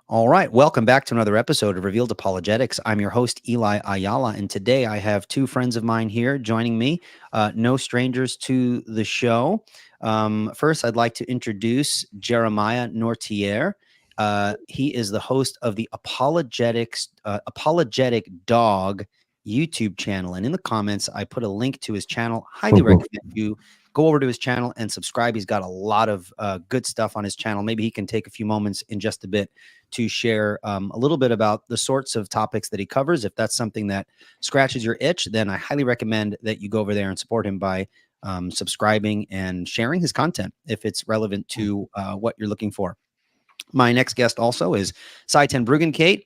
All right, welcome back to another episode of Revealed Apologetics. I'm your host, Eli Ayala, and today I have two friends of mine here joining me, no strangers to the show. First, I'd like to introduce Jeremiah Nortier. He is the host of the Apologetic Dog YouTube channel, and in the comments, I put a link to his channel. Highly recommend you go over to his channel and subscribe. He's got a lot of good stuff on his channel. Maybe he can take a few moments in just a bit to share a little bit about the sorts of topics that he covers. If that's something that scratches your itch, then I highly recommend that you go over there and support him by subscribing and sharing his content if it's relevant to what you're looking for. My next guest also is Cy Ten Bruggencate.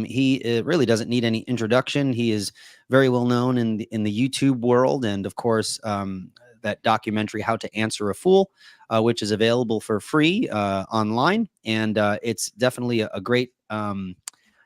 He really doesn't need any introduction. He is very well known in the YouTube world, and of course, that documentary "How to Answer a Fool," which is available for free online, and it's definitely a great.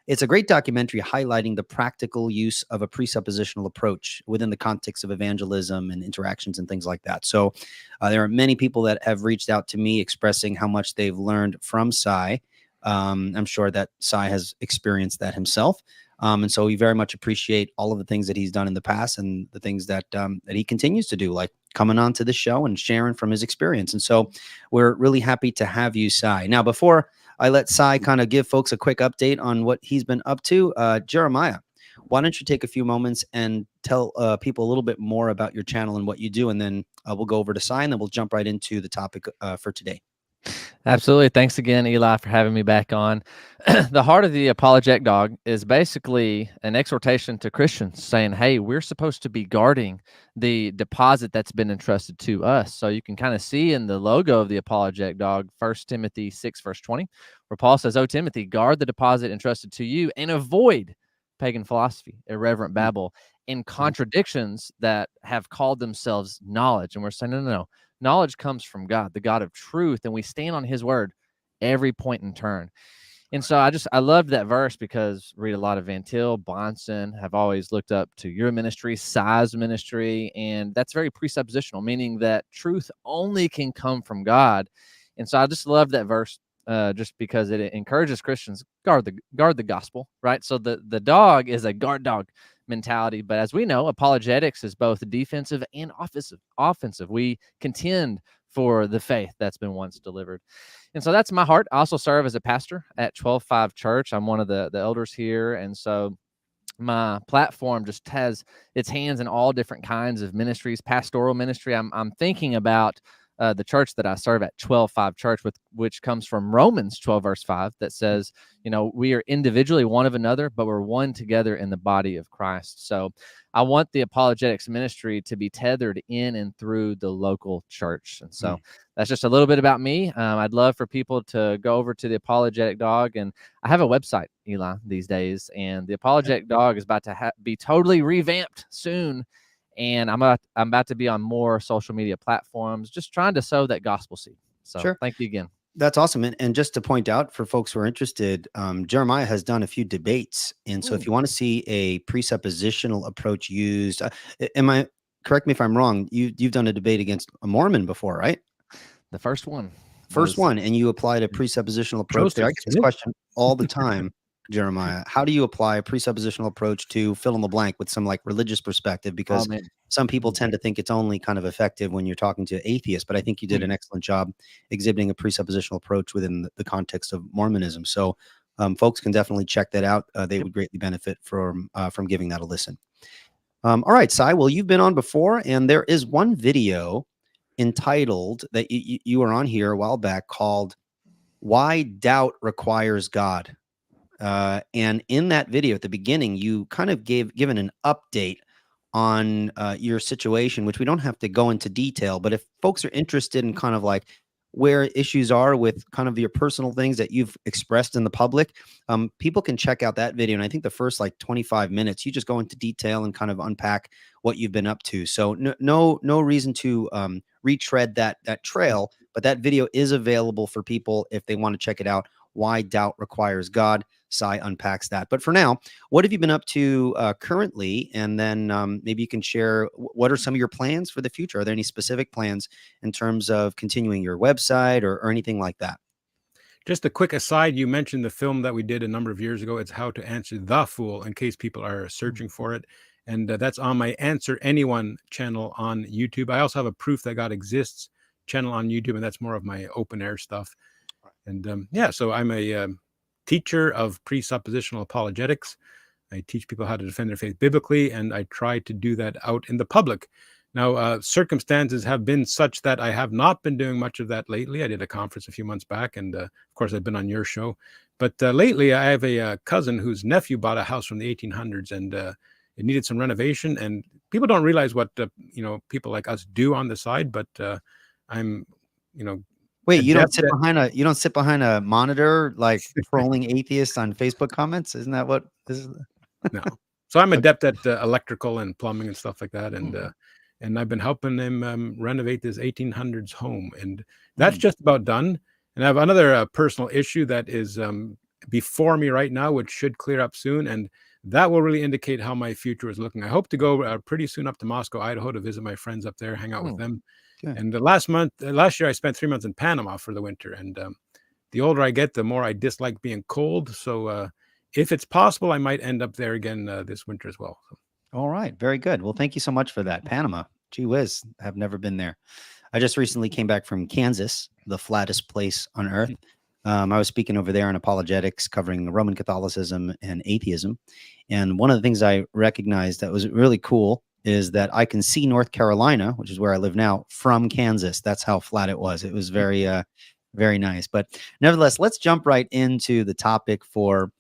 It's a great documentary highlighting the practical use of a presuppositional approach within the context of evangelism and interactions and things like that. So there are many people that have reached out to me expressing how much they've learned from Cy. I'm sure that Cy has experienced that himself. And so we very much appreciate all of the things that he's done in the past and the things that that he continues to do, like coming on to the show and sharing from his experience. And so we're really happy to have you, Cy. Now, before I let Cy kind of give folks a quick update on what he's been up to, Jeremiah, why don't you take a few moments and tell people a little bit more about your channel and what you do, and then we'll go over to Cy, and then we'll jump right into the topic for today. Absolutely. Thanks again, Eli, for having me back on. The heart of the Apologetic Dog is basically an exhortation to Christians saying, hey, we're supposed to be guarding the deposit that's been entrusted to us. So you can kind of see in the logo of the Apologetic Dog, 1 Timothy 6, verse 20, where Paul says, "O Timothy, guard the deposit entrusted to you and avoid pagan philosophy, irreverent babble, and contradictions that have called themselves knowledge." And we're saying, no. Knowledge comes from God, the God of truth, and we stand on his word every point and turn. And so I loved that verse because I read a lot of Van Til, Bonson, have always looked up to your ministry, Cy's ministry, and that's very presuppositional, meaning that truth only can come from God. And so I just love that verse just because it encourages Christians guard the gospel, right? So the dog is a guard dog mentality, but as we know, apologetics is both defensive and offensive. We contend for the faith that's been once delivered. And so that's my heart. I also serve as a pastor at 12-5 Church. I'm one of the elders here. And so my platform just has its hands in all different kinds of ministries, pastoral ministry. I'm thinking about the church that I serve at, 12-5 Church, which comes from Romans 12, verse 5, that says, we are individually one of another, but we're one together in the body of Christ. So I want the apologetics ministry to be tethered in and through the local church. And so that's just a little bit about me. I'd love for people to go over to the Apologetic Dog. And I have a website, Eli, these days. And the Apologetic Dog is about to be totally revamped soon. And I'm about to be on more social media platforms, just trying to sow that gospel seed. So Sure. Thank you again. That's awesome. And just to point out for folks who are interested, Jeremiah has done a few debates. And so if you want to see a presuppositional approach used, correct me if I'm wrong, you've done a debate against a Mormon before, right? The first one. And you applied a presuppositional approach there. I get this question all the time, Jeremiah. How do you apply a presuppositional approach to fill in the blank with some like religious perspective? Because some people tend to think it's only kind of effective when you're talking to atheists, but I think you did an excellent job exhibiting a presuppositional approach within the context of Mormonism. So folks can definitely check that out. They would greatly benefit from giving that a listen. All right, Cy, well, you've been on before, and there is one video entitled that you were on here a while back called "Why Doubt Requires God." And in that video at the beginning, you kind of given an update on your situation, which we don't have to go into detail, but if folks are interested in kind of like where issues are with kind of your personal things that you've expressed in the public, people can check out that video. And I think the first like 25 minutes, you just go into detail and kind of unpack what you've been up to. So no reason to retread that trail, but that video is available for people if they want to check it out. Why Doubt Requires God. Cy unpacks that. But for now, what have you been up to currently? And then maybe you can share what are some of your plans for the future? Are there any specific plans in terms of continuing your website or anything like that? Just a quick aside, you mentioned the film that we did a number of years ago. It's How to Answer the Fool, in case people are searching for it. And that's on my Answer Anyone channel on YouTube. I also have a Proof That God Exists channel on YouTube, and that's more of my open air stuff. And yeah, so I'm a teacher of presuppositional apologetics. I teach people how to defend their faith biblically, and I try to do that out in the public. Now, circumstances have been such that I have not been doing much of that lately. I did a conference a few months back, and of course, I've been on your show. But lately, I have a cousin whose nephew bought a house from the 1800s, and it needed some renovation. And people don't realize what people like us do on the side. But I'm, Wait, you don't sit behind a monitor like trolling atheists on Facebook comments? Isn't that what this is? No. So I'm adept at electrical and plumbing and stuff like that, and I've been helping him renovate this 1800s home, and that's just about done. And I have another personal issue that is before me right now, which should clear up soon, and that will really indicate how my future is looking. I hope to go pretty soon up to Moscow, Idaho, to visit my friends up there, hang out with them. Good. And last year, I spent 3 months in Panama for the winter, and the older I get, the more I dislike being cold. So if it's possible, I might end up there again this winter as well. So. All right. Very good. Well, thank you so much for that. Panama. Gee whiz. I've never been there. I just recently came back from Kansas, the flattest place on earth. I was speaking over there on apologetics, covering Roman Catholicism and atheism. And one of the things I recognized that was really cool is that I can see North Carolina, which is where I live now, from Kansas. That's how flat it was. It was very, very nice. But nevertheless, let's jump right into the topic for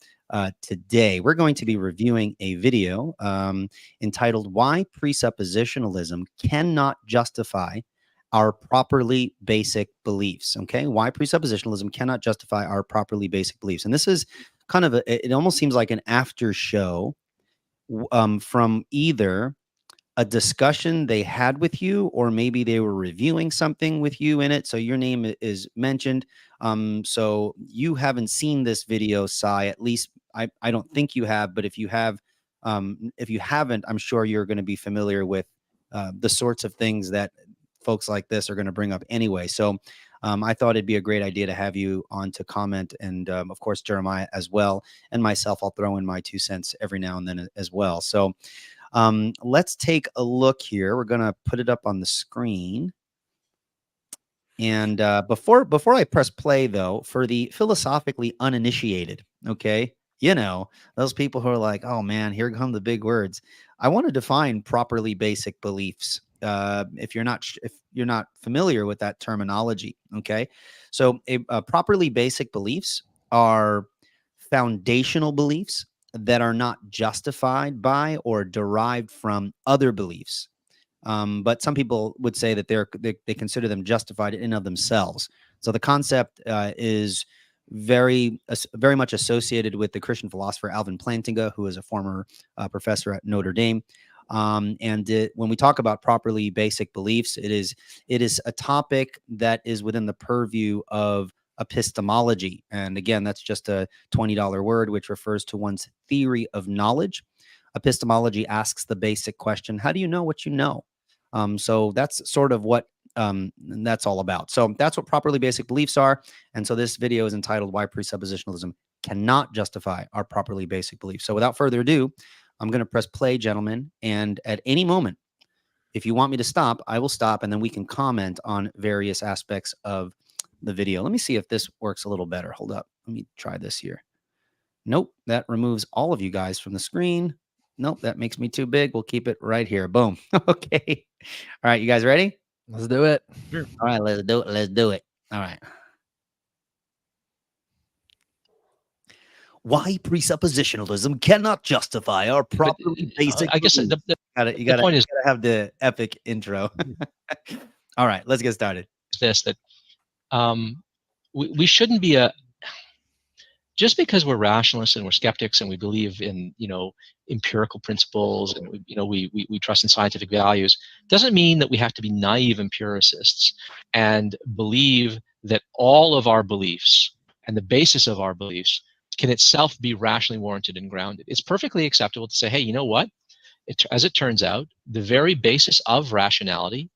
today. We're going to be reviewing a video entitled Why Presuppositionalism Cannot Justify Our Properly Basic Beliefs. Okay, why presuppositionalism cannot justify our properly basic beliefs. And this is kind of it almost seems like an after show from either a discussion they had with you, or maybe they were reviewing something with you in it. So your name is mentioned. So you haven't seen this video, Sai. At least I don't think you have, but if you haven't, I'm sure you're going to be familiar with the sorts of things that folks like this are going to bring up anyway. So I thought it'd be a great idea to have you on to comment. And of course, Jeremiah as well. And myself, I'll throw in my 2 cents every now and then as well. So let's take a look here. We're going to put it up on the screen. And before I press play, though, for the philosophically uninitiated, okay, those people who are like, oh, man, here come the big words. I want to define properly basic beliefs. If you're not familiar with that terminology, okay, so properly basic beliefs are foundational beliefs that are not justified by or derived from other beliefs. But some people would say that they consider them justified in and of themselves. So the concept is very much associated with the Christian philosopher Alvin Plantinga, who is a former professor at Notre Dame. When we talk about properly basic beliefs, it is a topic that is within the purview of epistemology. And again, that's just a $20 word, which refers to one's theory of knowledge. Epistemology asks the basic question, how do you know what you know? So that's sort of what that's all about. So that's what properly basic beliefs are. And so this video is entitled Why Presuppositionalism Cannot Justify Our Properly Basic Beliefs. So without further ado, I'm going to press play, gentlemen. And at any moment, if you want me to stop, I will stop, and then we can comment on various aspects of the video. Let me see if this works a little better. Hold up. Let me try this here. Nope, that removes all of you guys from the screen. Nope, that makes me too big. We'll keep it right here. Boom. Okay. All right, you guys ready? Let's do it. Sure. All right, let's do it. Let's do it. All right. Why presuppositionalism cannot justify our properly basic. I guess you gotta have the epic intro. All right, let's get started. This that we shouldn't be just because we're rationalists and we're skeptics and we believe in empirical principles and we trust in scientific values doesn't mean that we have to be naive empiricists and believe that all of our beliefs and the basis of our beliefs can itself be rationally warranted and grounded. It's perfectly acceptable to say, hey, you know what? As it turns out, the very basis of rationality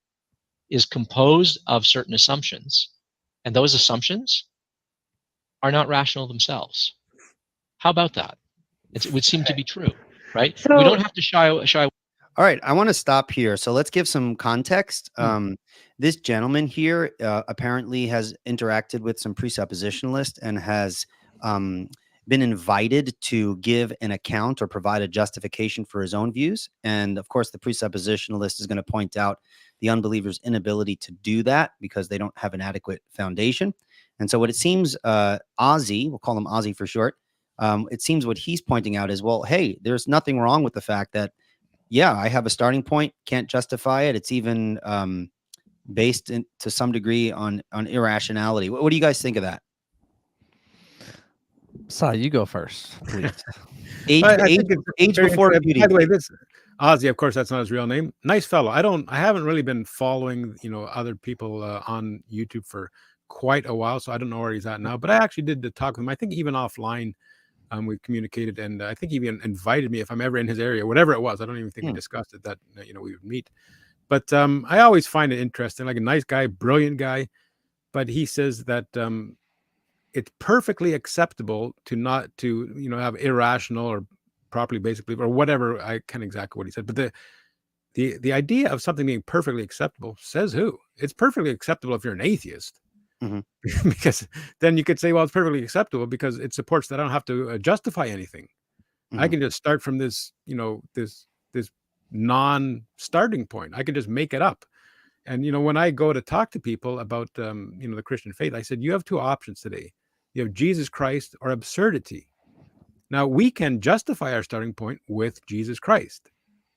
is composed of certain assumptions, and those assumptions are not rational themselves. How about that? It would seem to be true, right? So, We don't have to shy. All right, I want to stop here. So let's give some context. This gentleman here apparently has interacted with some presuppositionalists and has been invited to give an account or provide a justification for his own views. And of course, the presuppositionalist is going to point out the unbeliever's inability to do that because they don't have an adequate foundation. And so what it seems, Ozzy, we'll call him Ozzy for short, it seems what he's pointing out is, well, hey, there's nothing wrong with the fact that, yeah, I have a starting point, can't justify it. It's even based to some degree on irrationality. What do you guys think of that? Sai, you go first, please. Age before beauty. By the way, this Ozzy, of course, that's not his real name. Nice fellow. I haven't really been following, other people on YouTube for quite a while, so I don't know where he's at now. But I actually did talk with him. I think even offline, we communicated, and I think he even invited me if I'm ever in his area, whatever it was. I don't even think we discussed it, that we would meet. But I always find it interesting, like a nice guy, brilliant guy. But he says that it's perfectly acceptable to not have irrational or properly basic belief or whatever. I can't exactly what he said, but the idea of something being perfectly acceptable, says who? It's perfectly acceptable if you're an atheist. Because then you could say, well, it's perfectly acceptable because it supports that I don't have to justify anything. I can just start from this, this non-starting point. I can just make it up. And, when I go to talk to people about, the Christian faith, I said, you have two options today. You have Jesus Christ or absurdity. Now, we can justify our starting point with Jesus Christ,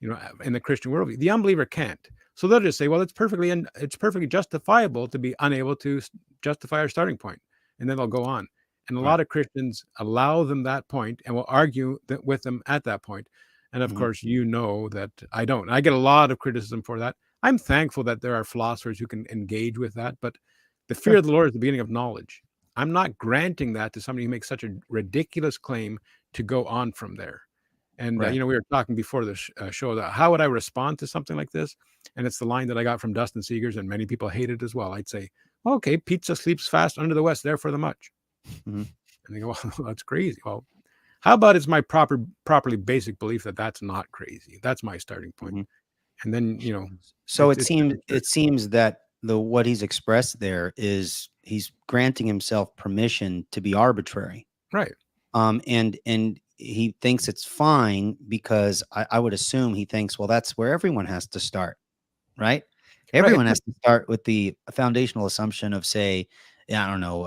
in the Christian worldview. The unbeliever can't. So they'll just say, well, it's perfectly justifiable to be unable to justify our starting point. And then they'll go on. And a lot of Christians allow them that point and will argue with them at that point. And of course, that I don't. I get a lot of criticism for that. I'm thankful that there are philosophers who can engage with that. But the fear of the Lord is the beginning of knowledge. I'm not granting that to somebody who makes such a ridiculous claim to go on from there. And, we were talking before the show that how would I respond to something like this? And it's the line that I got from Dustin Seegers, and many people hate it as well. I'd say, okay, pizza sleeps fast under the west, therefore the much. And they go, well, that's crazy. Well, how about it's my properly basic belief that that's not crazy? That's my starting point. And then, So it seems that what he's expressed there is he's granting himself permission to be arbitrary. Right. And he thinks it's fine because I would assume he thinks, well, that's where everyone has to start, right? Everyone has to start with the foundational assumption of, say, I don't know,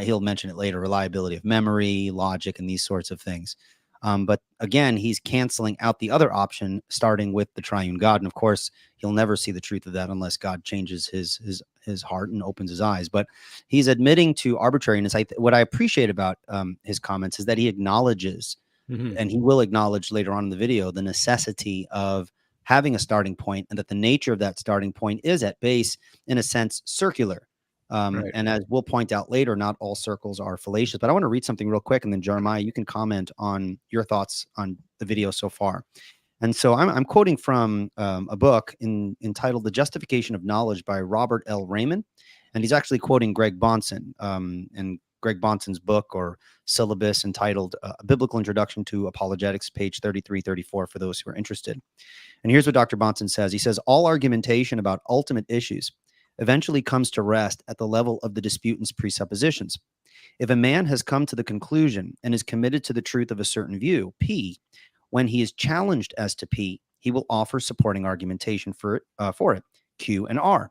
he'll mention it later, reliability of memory, logic, and these sorts of things. But again, he's canceling out the other option, starting with the triune God. And of course, he'll never see the truth of that unless God changes his heart and opens his eyes. But he's admitting to arbitrariness. What I appreciate about his comments is that he acknowledges, and he will acknowledge later on in the video, the necessity of having a starting point, and that the nature of that starting point is at base, in a sense, circular. And as we'll point out later, not all circles are fallacious. But I want to read something real quick, and then Jeremiah, you can comment on your thoughts on the video so far. And so I'm quoting from a book entitled The Justification of Knowledge by Robert L. Raymond. And he's actually quoting Greg Bahnsen, and Greg Bahnsen's book or syllabus entitled A Biblical Introduction to Apologetics, page 33-34, for those who are interested. And here's what Dr. Bahnsen says. He says, all argumentation about ultimate issues eventually comes to rest at the level of the disputant's presuppositions. If a man has come to the conclusion and is committed to the truth of a certain view, P, when he is challenged as to P, he will offer supporting argumentation for it, Q and R.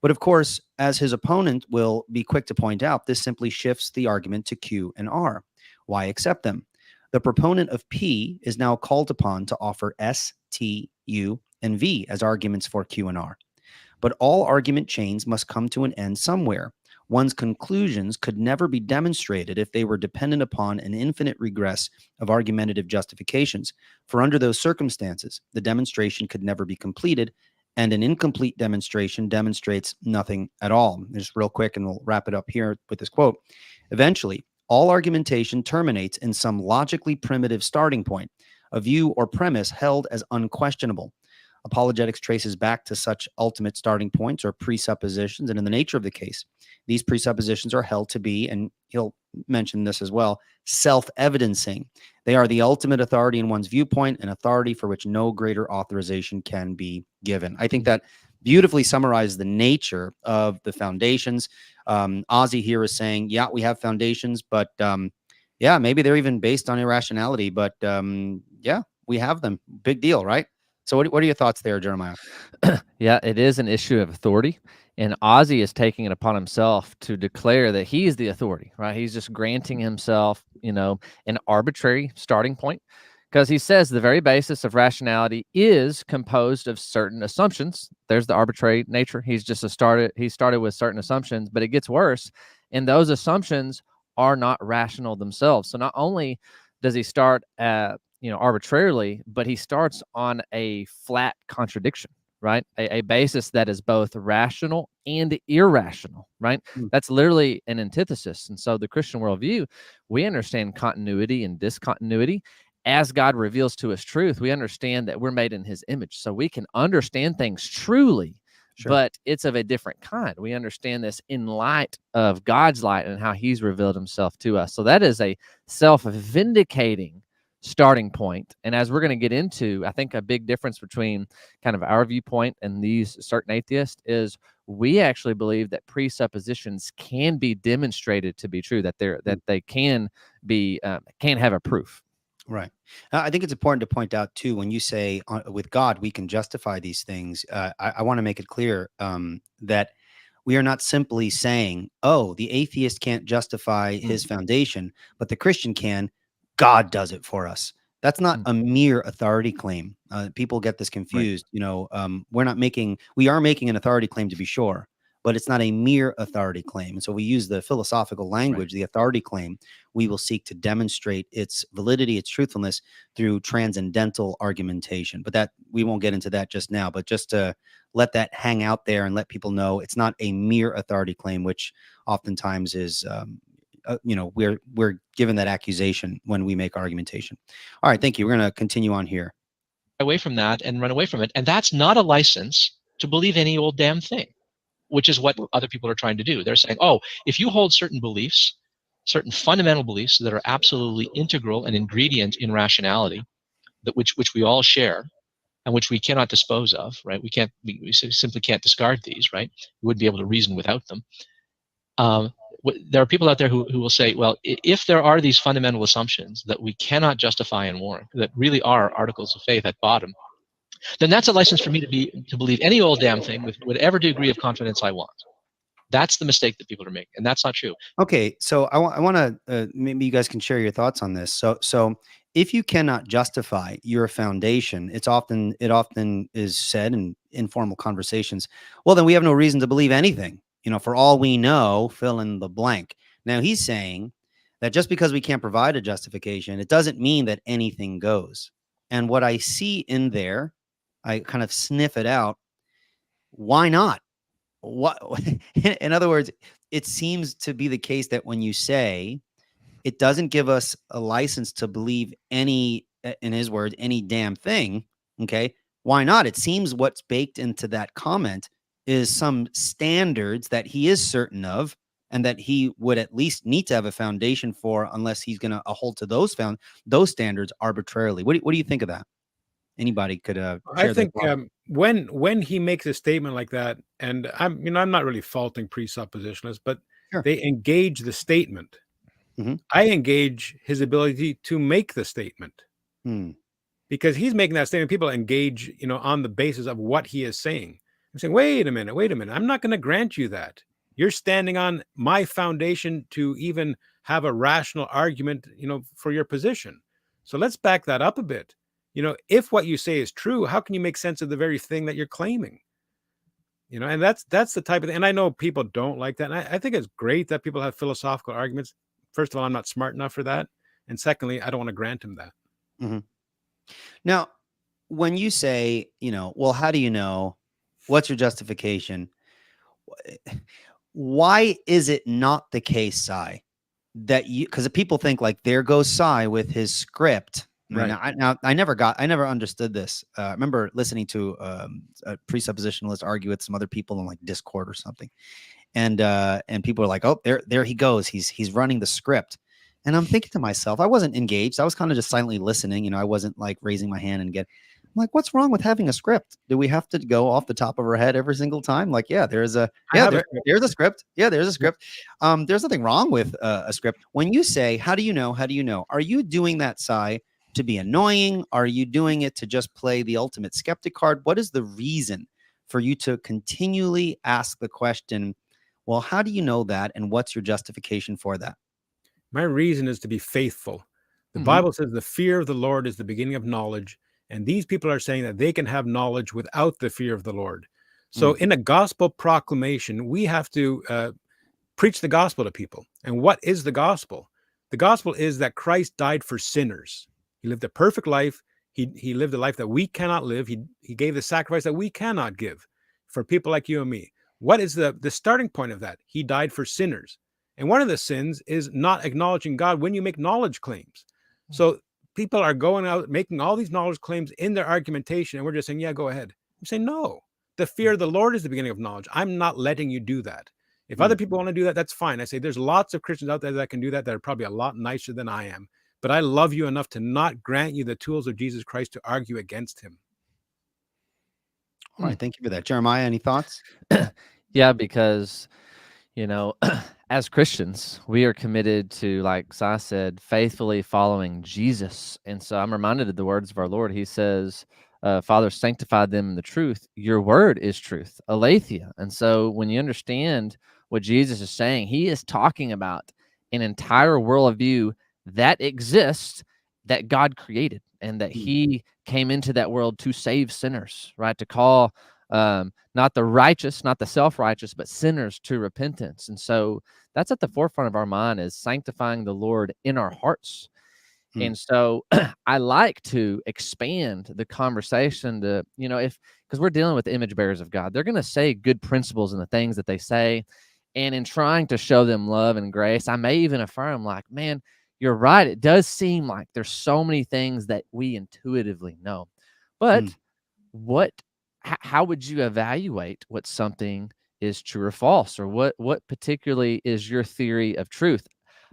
But of course, as his opponent will be quick to point out, this simply shifts the argument to Q and R. Why accept them? The proponent of P is now called upon to offer S, T, U, and V as arguments for Q and R. But all argument chains must come to an end somewhere. One's conclusions could never be demonstrated if they were dependent upon an infinite regress of argumentative justifications. For under those circumstances, the demonstration could never be completed, and an incomplete demonstration demonstrates nothing at all. Just real quick, and we'll wrap it up here with this quote. Eventually, all argumentation terminates in some logically primitive starting point, a view or premise held as unquestionable. Apologetics traces back to such ultimate starting points or presuppositions, and in the nature of the case, these presuppositions are held to be, and he'll mentioned this as well, self-evidencing. They are the ultimate authority in one's viewpoint, an authority for which no greater authorization can be given. I think that beautifully summarizes the nature of the foundations. Ozzy here is saying, yeah, we have foundations, but yeah, maybe they're even based on irrationality, but yeah, we have them. Big deal, right? So what are your thoughts there, Jeremiah? Yeah, it is an issue of authority. And Ozzy is taking it upon himself to declare that he is the authority, right? He's just granting himself, an arbitrary starting point, because he says the very basis of rationality is composed of certain assumptions. There's the arbitrary nature. He started with certain assumptions, but it gets worse. And those assumptions are not rational themselves. So not only does he start at, arbitrarily, but he starts on a flat contradiction, right? A basis that is both rational and irrational, right? That's literally an antithesis. And so the Christian worldview, we understand continuity and discontinuity. As God reveals to us truth, we understand that we're made in his image. So we can understand things truly, but it's of a different kind. We understand this in light of God's light and how he's revealed himself to us. So that is a self-vindicating starting point. And as we're going to get into, I think a big difference between kind of our viewpoint and these certain atheists is we actually believe that presuppositions can be demonstrated to be true, that they can be can have a proof. Right. I think it's important to point out too, when you say with God we can justify these things, I want to make it clear that we are not simply saying, oh, the atheist can't justify his foundation, but the Christian can. God does it for us. That's not a mere authority claim. People get this confused. Right. We are making an authority claim, to be sure, but it's not a mere authority claim. And so we use the philosophical language, the authority claim. We will seek to demonstrate its validity, its truthfulness through transcendental argumentation. But that we won't get into that just now, but just to let that hang out there and let people know it's not a mere authority claim, which oftentimes is, we're given that accusation when we make argumentation. All right, thank you. We're going to continue on here. Away from that and run away from it. And that's not a license to believe any old damn thing, which is what other people are trying to do. They're saying, oh, if you hold certain beliefs, certain fundamental beliefs that are absolutely integral and ingredient in rationality, that which we all share and which we cannot dispose of, right? We simply can't discard these, right? We wouldn't be able to reason without them. There are people out there who will say, well, if there are these fundamental assumptions that we cannot justify and warrant, that really are articles of faith at bottom, then that's a license for me to believe any old damn thing with whatever degree of confidence I want. That's the mistake that people are making, and that's not true. Okay, so I want to maybe you guys can share your thoughts on this. So if you cannot justify your foundation, it often is said in informal conversations, well, then we have no reason to believe anything. For all we know, fill in the blank. Now he's saying that just because we can't provide a justification, it doesn't mean that anything goes. And what I see in there, I kind of sniff it out. Why not? What? In other words, it seems to be the case that when you say it doesn't give us a license to believe any, in his words, any damn thing. Okay. Why not? It seems what's baked into that comment is some standards that he is certain of and that he would at least need to have a foundation for, unless he's going to hold to those standards arbitrarily. What do you think of that? Anybody could share. I think when he makes a statement like that, and I'm not really faulting presuppositionalists, but they engage the statement. I engage his ability to make the statement, because he's making that statement. People engage, on the basis of what he is saying. I'm saying, wait a minute. I'm not going to grant you that. You're standing on my foundation to even have a rational argument, for your position. So let's back that up a bit. If what you say is true, how can you make sense of the very thing that you're claiming? And that's the type of thing. And I know people don't like that. And I think it's great that people have philosophical arguments. First of all, I'm not smart enough for that. And secondly, I don't want to grant him that. Now, when you say, well, how do you know? What's your justification? Why is it not the case, Cy, that because people think like there goes Cy with his script. Right. Now, I never understood this. I remember listening to a presuppositionalist argue with some other people in like Discord or something. and people are like, oh, there he goes. He's running the script. And I'm thinking to myself, I wasn't engaged. I was kind of just silently listening. You know, I wasn't like raising my hand and I'm like, what's wrong with having a script? Do we have to go off the top of our head every single time? Like, yeah, there's a there's a script. Yeah, there's a script. There's nothing wrong with a script. When you say, how do you know? How do you know? Are you doing that, Sai, to be annoying? Are you doing it to just play the ultimate skeptic card? What is the reason for you to continually ask the question, well, how do you know that? And what's your justification for that? My reason is to be faithful. The Bible says the fear of the Lord is the beginning of knowledge. And these people are saying that they can have knowledge without the fear of the Lord. So in a gospel proclamation, we have to preach the gospel to people. And what is the gospel? The gospel is that Christ died for sinners. He lived a perfect life. He lived a life that we cannot live. He gave the sacrifice that we cannot give for people like you and me. What is the starting point of that? He died for sinners. And one of the sins is not acknowledging God when you make knowledge claims. So people are going out making all these knowledge claims in their argumentation, and we're just saying, yeah, go ahead. I'm saying, no, the fear of the Lord is the beginning of knowledge. I'm not letting you do that. If other people want to do that, that's fine. I say there's lots of Christians out there that can do that are probably a lot nicer than I am. But I love you enough to not grant you the tools of Jesus Christ to argue against him. All right. Thank you for that. Jeremiah, any thoughts? Yeah, because, you know, as Christians, we are committed to, like Sai said, faithfully following Jesus. And so I'm reminded of the words of our Lord. He says, Father, sanctify them in the truth. Your word is truth, aletheia. And so when you understand what Jesus is saying, he is talking about an entire worldview that exists, that God created, and that he came into that world to save sinners, right? To call not the righteous, not the self-righteous, but sinners to repentance. And so that's at the forefront of our mind, is sanctifying the Lord in our hearts. And so I like to expand the conversation to, you know, because we're dealing with image bearers of God, they're going to say good principles in the things that they say. And in trying to show them love and grace, I may even affirm, like, man, you're right. It does seem like there's so many things that we intuitively know. But how would you evaluate what something is true or false? Or what particularly is your theory of truth?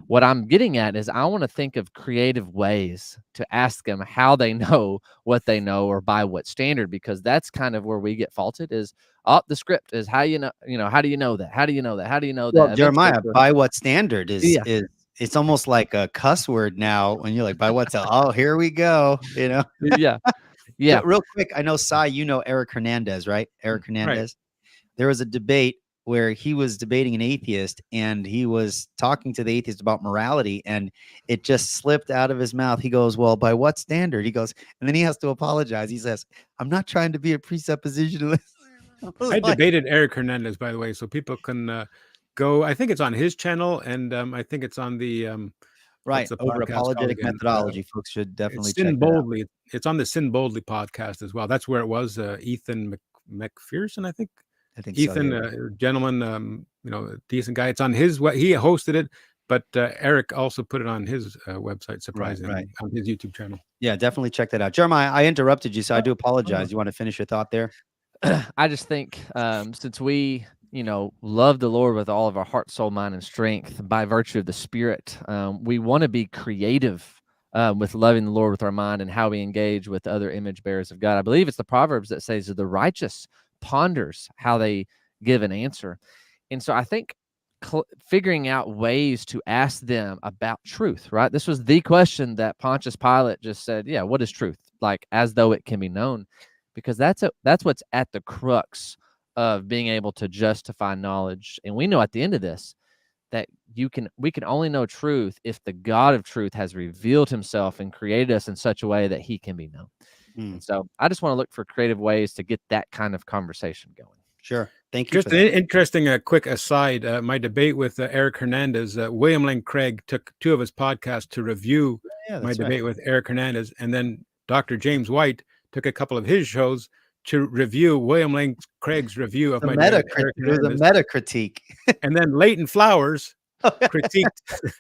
What I'm getting at is I want to think of creative ways to ask them how they know what they know, or by what standard, because that's kind of where we get faulted is, the script is how you know, how do you know that? How do you know that? How do you know that? Well, Jeremiah, by what standard is it's almost like a cuss word now when you're like, by what's oh, here we go, you know? Yeah. Real quick, I know, Sai, you know Eric Hernandez, right? Eric Hernandez. Right. There was a debate where he was debating an atheist, and he was talking to the atheist about morality, and it just slipped out of his mouth. He goes, well, by what standard? He goes, and then he has to apologize. He says, I'm not trying to be a presuppositionalist. I debated Eric Hernandez, by the way, so people can go. I think it's on his channel, and I think it's on the right over Apologetic Methodology. Folks should definitely Sin check Boldly. It's on the Sin Boldly podcast as well. That's where it was. Ethan McPherson, I think. Ethan, so, yeah. Gentleman, you know, decent guy. It's on his. He hosted it, but Eric also put it on his website. Surprisingly, right. On his YouTube channel. Yeah, definitely check that out. Jeremiah, I interrupted you, so I do apologize. You want to finish your thought there? I just think since we, love the Lord with all of our heart, soul, mind, and strength by virtue of the Spirit, we want to be creative with loving the Lord with our mind and how we engage with other image bearers of God. I believe it's the Proverbs that says that the righteous ponders how they give an answer. And so I think figuring out ways to ask them about truth, right? This was the question that Pontius Pilate just said, yeah, what is truth? Like, as though it can be known, because that's what's at the crux of being able to justify knowledge. And we know at the end of this that we can only know truth if the God of truth has revealed himself and created us in such a way that he can be known. And so I just want to look for creative ways to get that kind of conversation going. Sure. Thank you. Just an interesting quick aside. My debate with Eric Hernandez, William Lane Craig took 2 of his podcasts to review my debate with Eric Hernandez. And then Dr. James White took a couple of his shows to review William Lane Craig's review of my debate with Eric Hernandez. It was a meta critique. And then Leighton Flowers critiqued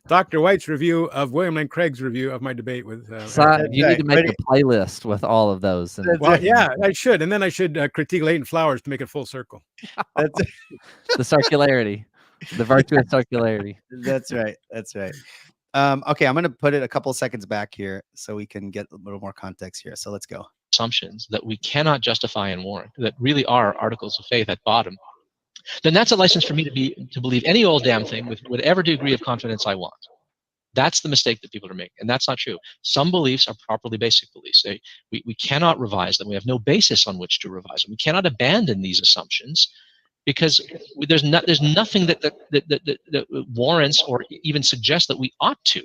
Dr. White's review of William Lane Craig's review of my debate with. You need to make a playlist with all of those. And well, yeah, I should, and then I should critique Leighton Flowers to make it full circle. That's the circularity, the virtuous circularity. That's right. That's right. Okay, I'm going to put it a couple of seconds back here so we can get a little more context here. So let's go. Assumptions that we cannot justify and warrant, that really are articles of faith at bottom, then that's a license for me to believe any old damn thing with whatever degree of confidence I want. That's the mistake that people are making, and that's not true. Some beliefs are properly basic beliefs. We cannot revise them. We have no basis on which to revise them. We cannot abandon these assumptions because there's nothing that warrants or even suggests that we ought to.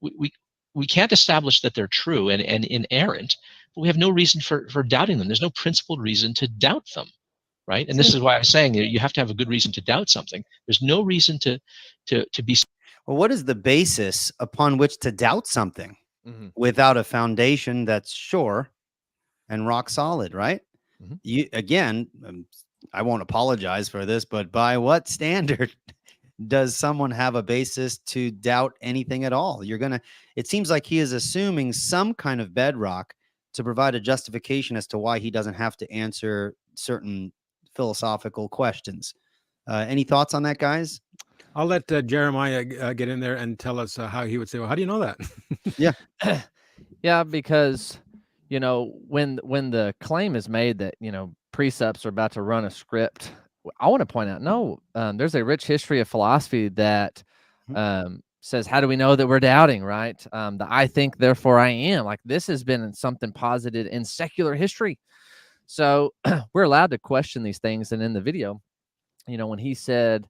We can't establish that they're true and inerrant, but we have no reason for doubting them. There's no principled reason to doubt them, right? And this is why I'm saying you have to have a good reason to doubt something. There's no reason to be. Well, what is the basis upon which to doubt something without a foundation that's sure and rock solid, right? You again, I won't apologize for this, but by what standard does someone have a basis to doubt anything at all? It seems like he is assuming some kind of bedrock to provide a justification as to why he doesn't have to answer certain philosophical questions. Any thoughts on that, guys? I'll let Jeremiah get in there and tell us how he would say, well, how do you know that? Yeah. Yeah, because, when the claim is made that, precepts are about to run a script, I want to point out, no, there's a rich history of philosophy that says, how do we know that we're doubting, right? The I think, therefore I am. Like, this has been something posited in secular history. So we're allowed to question these things. And in the video, when he said,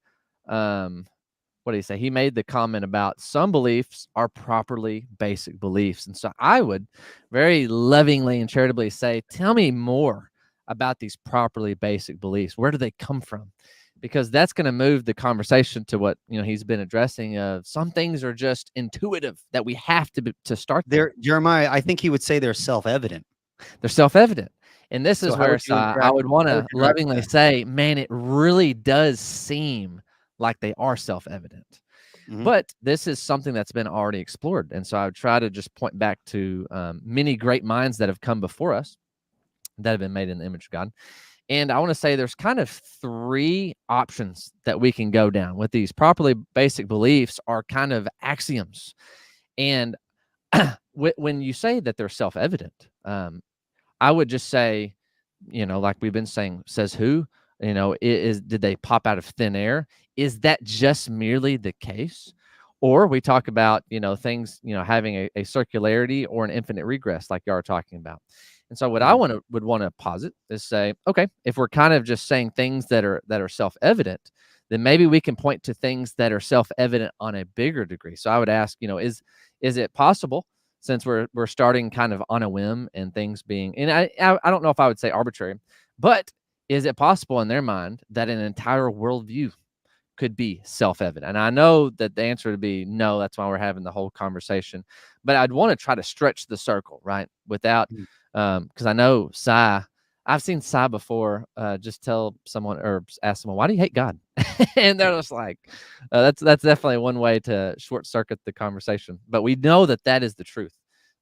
what did he say? He made the comment about some beliefs are properly basic beliefs. And so I would very lovingly and charitably say, tell me more about these properly basic beliefs. Where do they come from? Because that's going to move the conversation to what he's been addressing. Of some things are just intuitive that we have to start there. Jeremiah, I think he would say they're self-evident. They're self-evident. And this is where I would want to lovingly say, man, it really does seem like they are self-evident. But this is something that's been already explored. And so I would try to just point back to many great minds that have come before us that have been made in the image of God. And I want to say there's kind of three options that we can go down with these. Properly basic beliefs are kind of axioms. And when you say that they're self-evident, I would just say, like we've been saying, says who? Did they pop out of thin air? Is that just merely the case? Or we talk about, things, having a circularity or an infinite regress, like you are talking about. And so what I would want to posit is say, okay, if we're kind of just saying things that are self-evident, then maybe we can point to things that are self-evident on a bigger degree. So I would ask, is it possible, since we're starting kind of on a whim and things being, and I don't know if I would say arbitrary, but is it possible in their mind that an entire worldview could be self-evident? And I know that the answer would be no. That's why we're having the whole conversation. But I'd want to try to stretch the circle, right? Without, because I know I've seen Cy before. Just tell someone or ask someone, why do you hate God? And they're just like, that's definitely one way to short circuit the conversation. But we know that is the truth.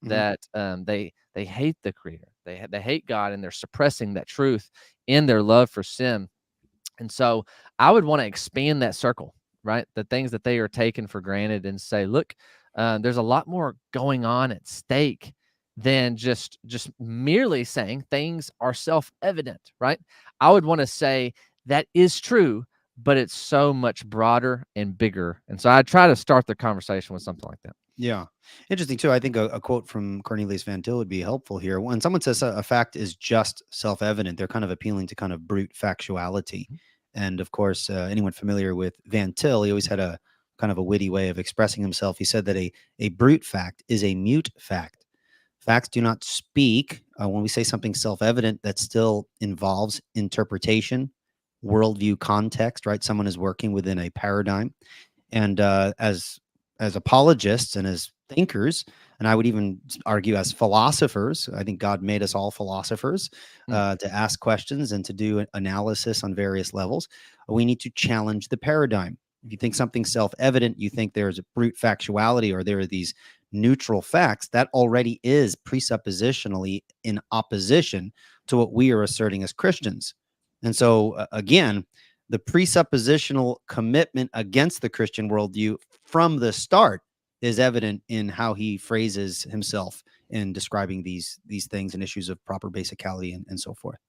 That they hate the Creator. They hate God, and they're suppressing that truth in their love for sin. And so I would want to expand that circle, right? The things that they are taking for granted, and say, look, there's a lot more going on at stake than just merely saying things are self-evident, right? I would want to say that is true, but it's so much broader and bigger. And so I try to start the conversation with something like that. Yeah. Interesting too. I think a quote from Cornelius Van Til would be helpful here. When someone says a fact is just self-evident, they're kind of appealing to kind of brute factuality. And of course, anyone familiar with Van Til, he always had a kind of a witty way of expressing himself. He said that a brute fact is a mute fact. Facts do not speak. When we say something self-evident, that still involves interpretation, worldview, context, right? Someone is working within a paradigm. And as apologists and as thinkers, and I would even argue as philosophers, I think God made us all philosophers to ask questions and to do analysis on various levels. We need to challenge the paradigm. If you think something's self-evident, you think there's a brute factuality or there are these neutral facts, that already is presuppositionally in opposition to what we are asserting as Christians. And so, again, the presuppositional commitment against the Christian worldview from the start is evident in how he phrases himself in describing these things and issues of proper basicality and so forth.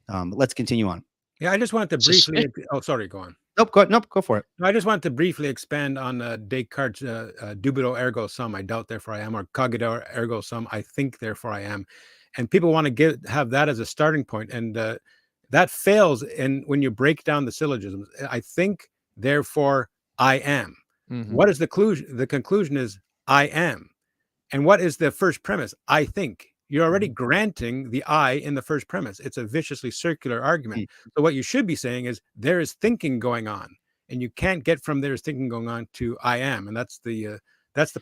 Let's continue on. Yeah, I just wanted to briefly. Oh, sorry, go on. Nope, go for it. I just wanted to briefly expand on Descartes' dubito ergo sum, I doubt, therefore I am, or cogito ergo sum, I think, therefore I am. And people want to have that as a starting point. And that fails when you break down the syllogisms. I think, therefore I am. Mm-hmm. What is the conclusion? The conclusion is I am. And what is the first premise? I think. You're already granting the I in the first premise. It's a viciously circular argument. So what you should be saying is there is thinking going on, and you can't get from there is thinking going on to I am. And that's the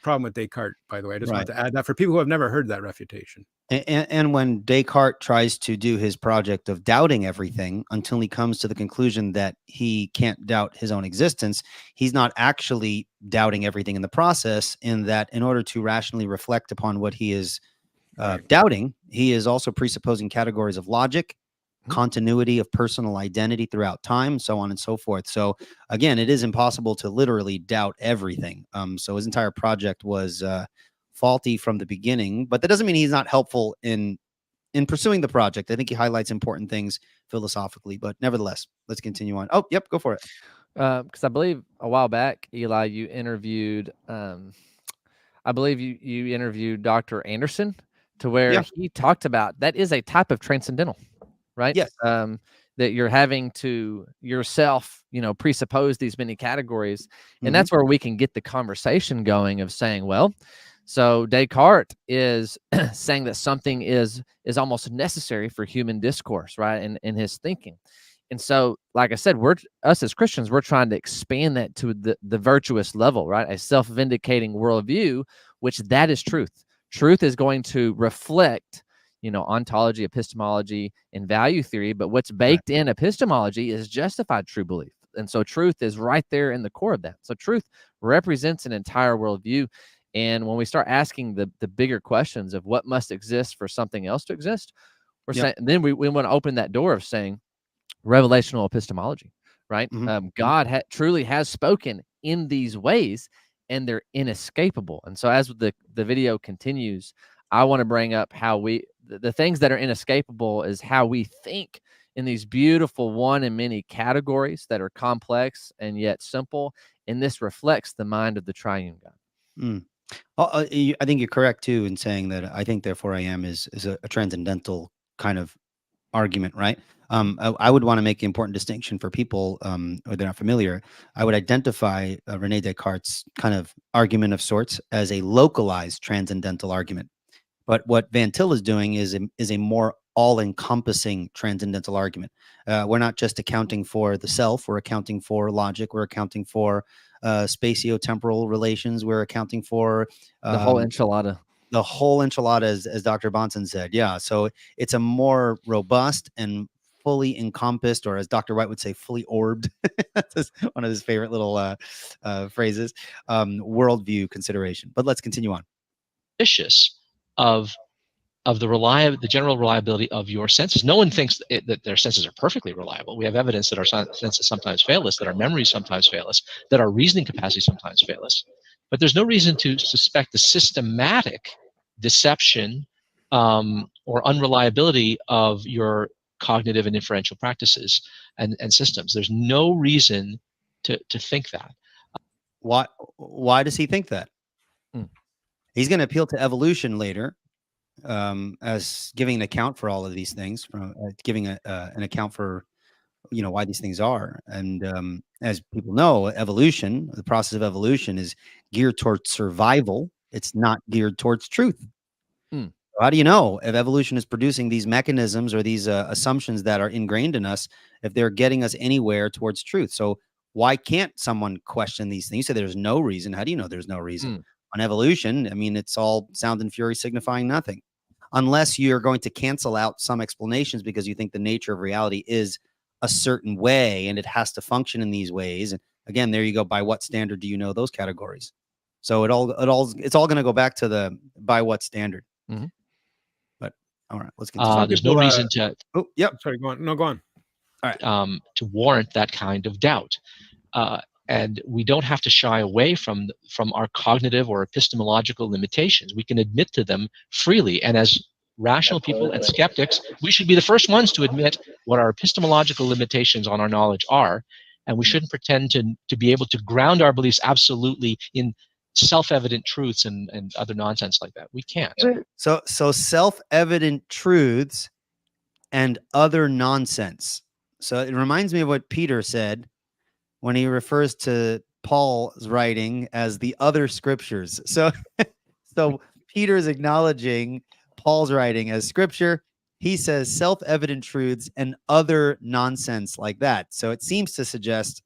problem with Descartes, by the way. I just want to add that for people who have never heard that refutation. And when Descartes tries to do his project of doubting everything until he comes to the conclusion that he can't doubt his own existence, he's not actually doubting everything in the process, in that in order to rationally reflect upon what he is doubting, he is also presupposing categories of logic, continuity of personal identity throughout time, so on and so forth. So again, it is impossible to literally doubt everything. So his entire project was faulty from the beginning, but that doesn't mean he's not helpful in pursuing the project. I think he highlights important things philosophically, but nevertheless, let's continue on. Oh, yep, go for it. Because I believe a while back, Eli, you interviewed, I believe you interviewed Dr. Anderson, to where he talked about that is a type of transcendental, right? Yes. That you're having to yourself, presuppose these many categories. And that's where we can get the conversation going of saying, well, so Descartes is saying that something is almost necessary for human discourse, right? In his thinking. And so, like I said, us as Christians, we're trying to expand that to the virtuous level, right? A self-vindicating worldview, which that is truth. Truth is going to reflect, ontology, epistemology, and value theory. But what's baked in epistemology is justified true belief. And so truth is right there in the core of that. So truth represents an entire worldview. And when we start asking the bigger questions of what must exist for something else to exist, we're saying, then we want to open that door of saying revelational epistemology, right? God truly has spoken in these ways, and they're inescapable. And so as the video continues, I want to bring up how the things that are inescapable is how we think in these beautiful one and many categories that are complex and yet simple. And this reflects the mind of the triune God. I think you're correct too in saying that I think therefore I am is a transcendental kind of argument, right? I would want to make the important distinction for people or they're not familiar. I would identify Rene Descartes' kind of argument of sorts as a localized transcendental argument. But what Van Til is doing is a more all-encompassing transcendental argument. We're not just accounting for the self, we're accounting for logic, we're accounting for spatio-temporal relations, we're accounting for the whole enchilada. The whole enchilada, as Dr. Bonson said. Yeah. So it's a more robust and fully encompassed, or as Dr. White would say, fully orbed. That's one of his favorite little phrases, worldview consideration. But let's continue on. Vicious of the general reliability of your senses. No one thinks that their senses are perfectly reliable. We have evidence that our senses sometimes fail us, that our memories sometimes fail us, that our reasoning capacity sometimes fail us. But there's no reason to suspect the systematic deception or unreliability of your cognitive and inferential practices and systems. There's no reason to think that. Why does he think that? He's going to appeal to evolution later as giving an account for all of these things, giving an account for why these things are. And as people know, evolution, the process of evolution, is geared towards survival. It's not geared towards truth. So how do you know if evolution is producing these mechanisms or these assumptions that are ingrained in us, if they're getting us anywhere towards truth? So why can't someone question these things? You say there's no reason. How do you know there's no reason? On evolution, I mean, it's all sound and fury signifying nothing. Unless you're going to cancel out some explanations because you think the nature of reality is a certain way and it has to function in these ways. again, there you go. By what standard do you know those categories? So it's all going to go back to the by what standard. Mhm. But all right, let's continue. There's no reason to Oh, yep. Sorry, go on. No, go on. All right. to warrant that kind of doubt. And we don't have to shy away from our cognitive or epistemological limitations. We can admit to them freely. And as rational people and skeptics, we should be the first ones to admit what our epistemological limitations on our knowledge are. And we shouldn't pretend to be able to ground our beliefs absolutely in self-evident truths and other nonsense like that. We can't. So self-evident truths and other nonsense. So it reminds me of what Peter said when he refers to Paul's writing as the other scriptures. So Peter's acknowledging Paul's writing as scripture. He says self-evident truths and other nonsense like that. So it seems to suggest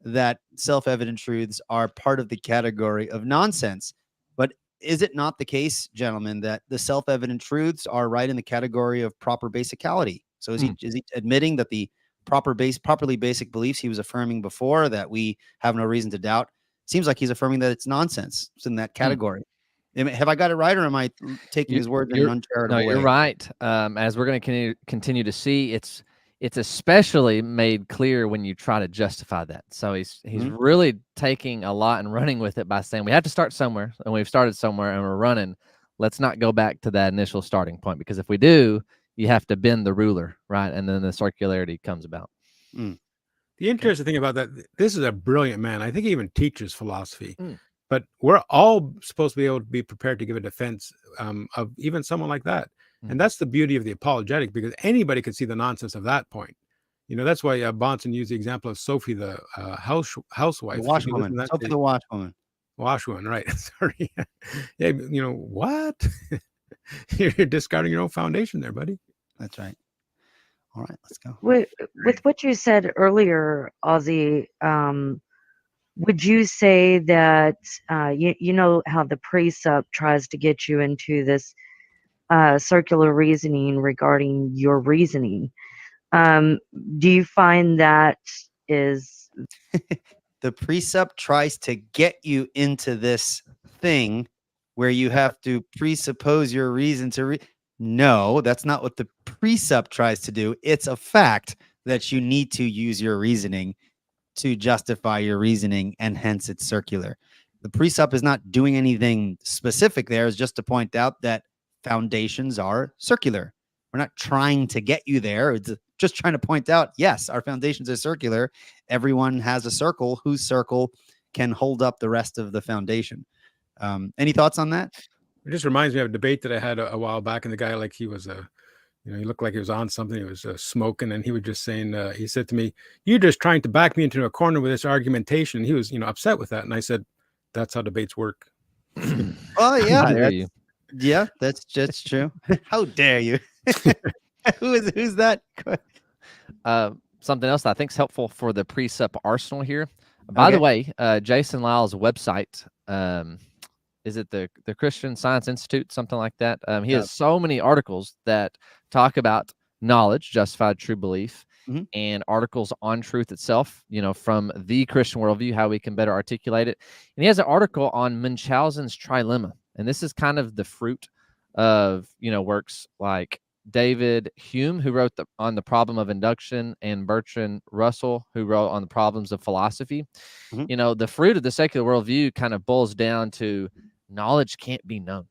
that self-evident truths are part of the category of nonsense. But is it not the case, gentlemen, that the self-evident truths are right in the category of proper basicality? So is he admitting that the properly basic beliefs he was affirming before that we have no reason to doubt, seems like he's affirming that it's nonsense? It's in that category. Have I got it right, or am I taking his words in an uncharitable way? No, you're right. As we're going to continue to see, it's especially made clear when you try to justify that. So he's really taking a lot and running with it by saying we have to start somewhere, and we've started somewhere, and we're running. Let's not go back to that initial starting point, because if we do, you have to bend the ruler, right? And then the circularity comes about. The interesting thing about that, this is a brilliant man. I think he even teaches philosophy. But we're all supposed to be able to be prepared to give a defense of even someone like that. And that's the beauty of the apologetic, because anybody could see the nonsense of that point. You know, that's why Bonson used the example of Sophie, the housewife. The washwoman. Sophie the washwoman. Washwoman, right. Sorry. Yeah, you know, what? You're discarding your own foundation there, buddy. That's right. All right, let's go. With what you said earlier, Ozzy, would you say that you know how the Presup tries to get you into this circular reasoning regarding your reasoning? Do you find that is the Presup tries to get you into this thing where you have to presuppose your reason to No, that's not what the Presup tries to do. It's a fact that you need to use your reasoning to justify your reasoning, and hence it's circular. The Presup is not doing anything specific there. It's just to point out that foundations are circular. We're not trying to get you there. It's just trying to point out, yes, our foundations are circular. Everyone has a circle whose circle can hold up the rest of the foundation. Any thoughts on that? It just reminds me of a debate that I had a while back, and the guy, like, he was he looked like he was on something. He was smoking, and he was just saying, he said to me, "You're just trying to back me into a corner with this argumentation." He was, upset with that, and I said, "That's how debates work." Oh yeah, Yeah, that's just true. How dare you? Who's that? Something else that I think is helpful for the Presup arsenal here. By the way, Jason Lyle's website, is it the Christian Science Institute, something like that? He has so many articles that talk about knowledge, justified true belief, and articles on truth itself, from the Christian worldview, how we can better articulate it. And he has an article on Munchausen's trilemma. And this is kind of the fruit of, works like David Hume, who wrote on the problem of induction, and Bertrand Russell, who wrote on the problems of philosophy. The fruit of the secular worldview kind of boils down to knowledge can't be known.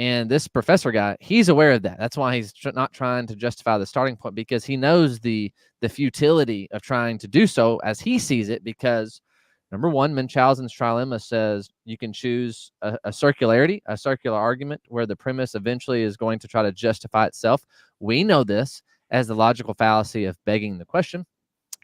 And this professor guy, he's aware of that. That's why he's not trying to justify the starting point, because he knows the futility of trying to do so as he sees it, because number one, Munchausen's trilemma says you can choose a circularity, a circular argument, where the premise eventually is going to try to justify itself. We know this as the logical fallacy of begging the question.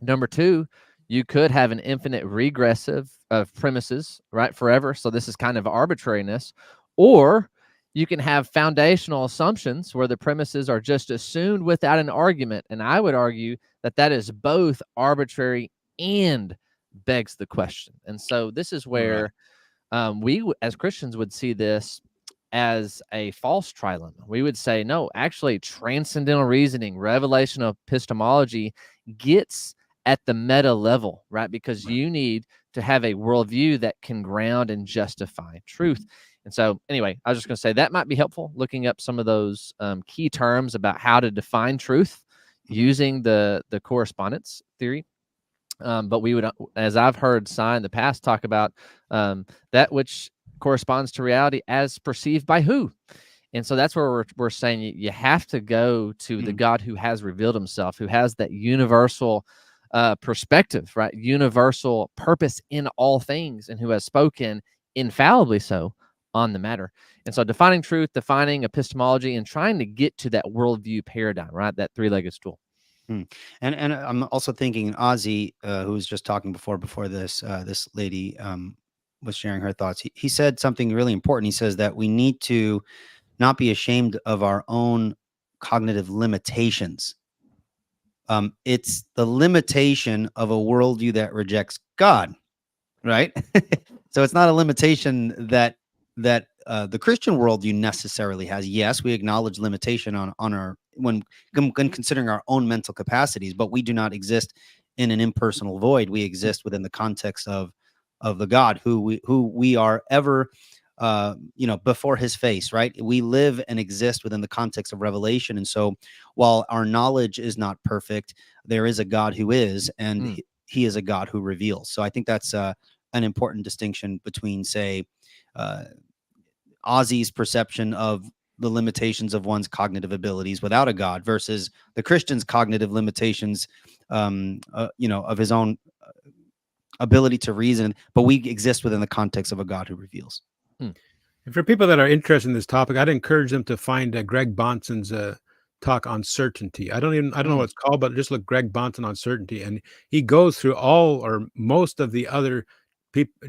Number two, you could have an infinite regressive of premises, right, forever. So this is kind of arbitrariness. Or you can have foundational assumptions where the premises are just assumed without an argument. And I would argue that that is both arbitrary and begs the question. And so this is where we as Christians would see this as a false trilemma. We would say, no, actually transcendental reasoning, revelational epistemology gets at the meta level, right? Because you need to have a worldview that can ground and justify truth. And so anyway, I was just going to say that might be helpful, looking up some of those key terms about how to define truth using the correspondence theory. But we would, as I've heard Sai in the past talk about, that which corresponds to reality as perceived by who. And so that's where we're saying you have to go to the God who has revealed himself, who has that universal perspective, right? Universal purpose in all things, and who has spoken infallibly so on the matter. And so defining truth, defining epistemology, and trying to get to that worldview paradigm, right? That three-legged stool. And I'm also thinking Ozzy, who was just talking before this, this lady was sharing her thoughts. He said something really important. He says that we need to not be ashamed of our own cognitive limitations. It's the limitation of a worldview that rejects God, right? So it's not a limitation that the Christian worldview necessarily has. Yes, we acknowledge limitation on our when considering our own mental capacities, but we do not exist in an impersonal void. We exist within the context of the God who we are ever before his face, right? We live and exist within the context of revelation. And so while our knowledge is not perfect, there is a God who is, and he is a God who reveals. So I think that's an important distinction between, say, Ozzy's perception of the limitations of one's cognitive abilities without a God versus the Christian's cognitive limitations, of his own ability to reason, but we exist within the context of a God who reveals. And for people that are interested in this topic, I'd encourage them to find Greg Bonson's talk on certainty. I don't know what it's called, but just look Greg Bonson on certainty, and he goes through all or most of the other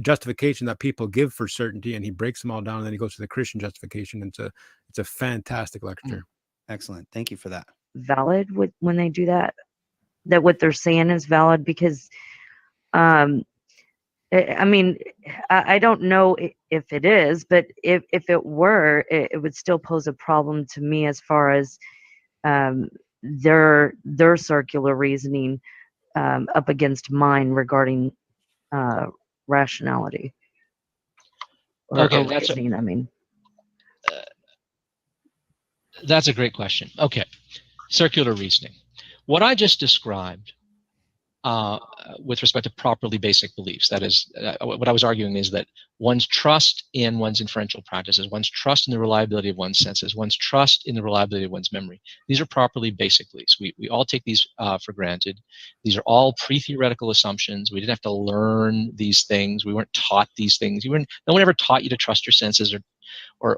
justification that people give for certainty, and he breaks them all down, and then he goes to the Christian justification. And it's a fantastic lecture. Excellent. Thank you for that. Valid when they do that what they're saying is valid, because I mean, I don't know if it is, but if it were, it would still pose a problem to me as far as their circular reasoning up against mine regarding rationality. Okay, reasoning, I mean. That's a great question. Okay, circular reasoning. What I just described with respect to properly basic beliefs, that is, what I was arguing is that one's trust in one's inferential practices, one's trust in the reliability of one's senses, one's trust in the reliability of one's memory. These are properly basic beliefs. We all take these for granted. These are all pre-theoretical assumptions. We didn't have to learn these things. We weren't taught these things. No one ever taught you to trust your senses or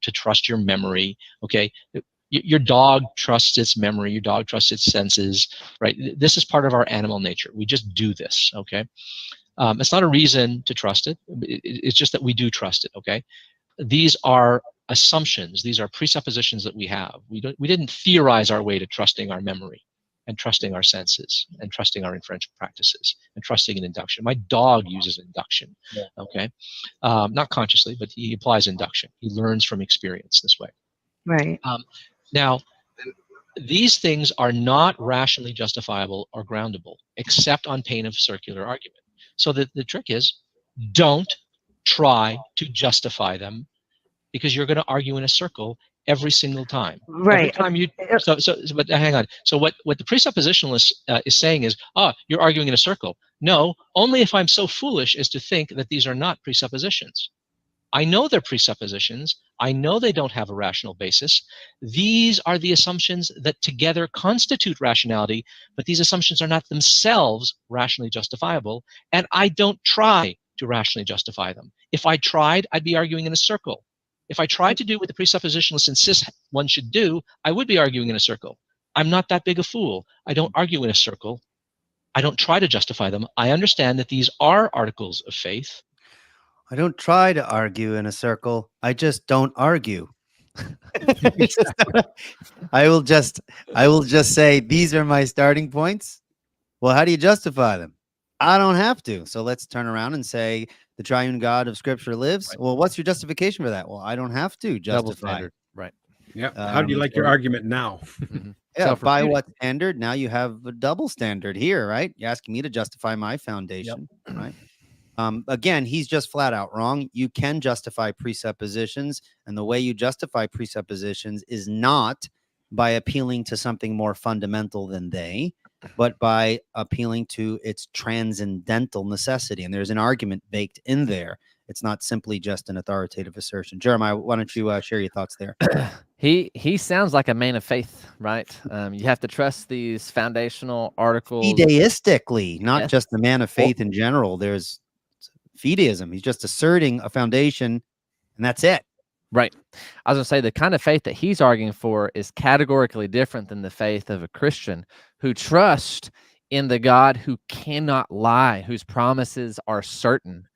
to trust your memory. Okay. Your dog trusts its memory. Your dog trusts its senses, right? This is part of our animal nature. We just do this, okay? It's not a reason to trust it. It's just that we do trust it, okay? These are assumptions. These are presuppositions that we have. We didn't theorize our way to trusting our memory and trusting our senses and trusting our inferential practices and trusting in induction. My dog uses induction, okay? Not consciously, but he applies induction. He learns from experience this way. Right. Now, these things are not rationally justifiable or groundable, except on pain of circular argument. So the trick is, don't try to justify them, because you're going to argue in a circle every single time. Right. Every time but hang on. So what the presuppositionalist is saying is, you're arguing in a circle. No, only if I'm so foolish as to think that these are not presuppositions. I know they're presuppositions. I know they don't have a rational basis. These are the assumptions that together constitute rationality, but these assumptions are not themselves rationally justifiable, and I don't try to rationally justify them. If I tried, I'd be arguing in a circle. If I tried to do what the presuppositionalists insist one should do, I would be arguing in a circle. I'm not that big a fool. I don't argue in a circle. I don't try to justify them. I understand that these are articles of faith. I don't try to argue in a circle. I just don't argue. I will just say, these are my starting points. Well, how do you justify them? I don't have to. So let's turn around and say the triune God of Scripture lives. Right. Well, what's your justification for that? Well, I don't have to justify it. Right. Yeah. How do you like your argument now? Yeah. By what standard? Now you have a double standard here, right? You're asking me to justify my foundation, right? Again, he's just flat out wrong. You can justify presuppositions, and the way you justify presuppositions is not by appealing to something more fundamental than they, but by appealing to its transcendental necessity. And there's an argument baked in there. It's not simply just an authoritative assertion. Jeremiah, why don't you share your thoughts there? He sounds like a man of faith, right? You have to trust these foundational articles. Fideistically, not Yes. just the man of faith in general. There's fideism. He's just asserting a foundation, and that's it. Right. I was going to say the kind of faith that he's arguing for is categorically different than the faith of a Christian who trusts in the God who cannot lie, whose promises are certain.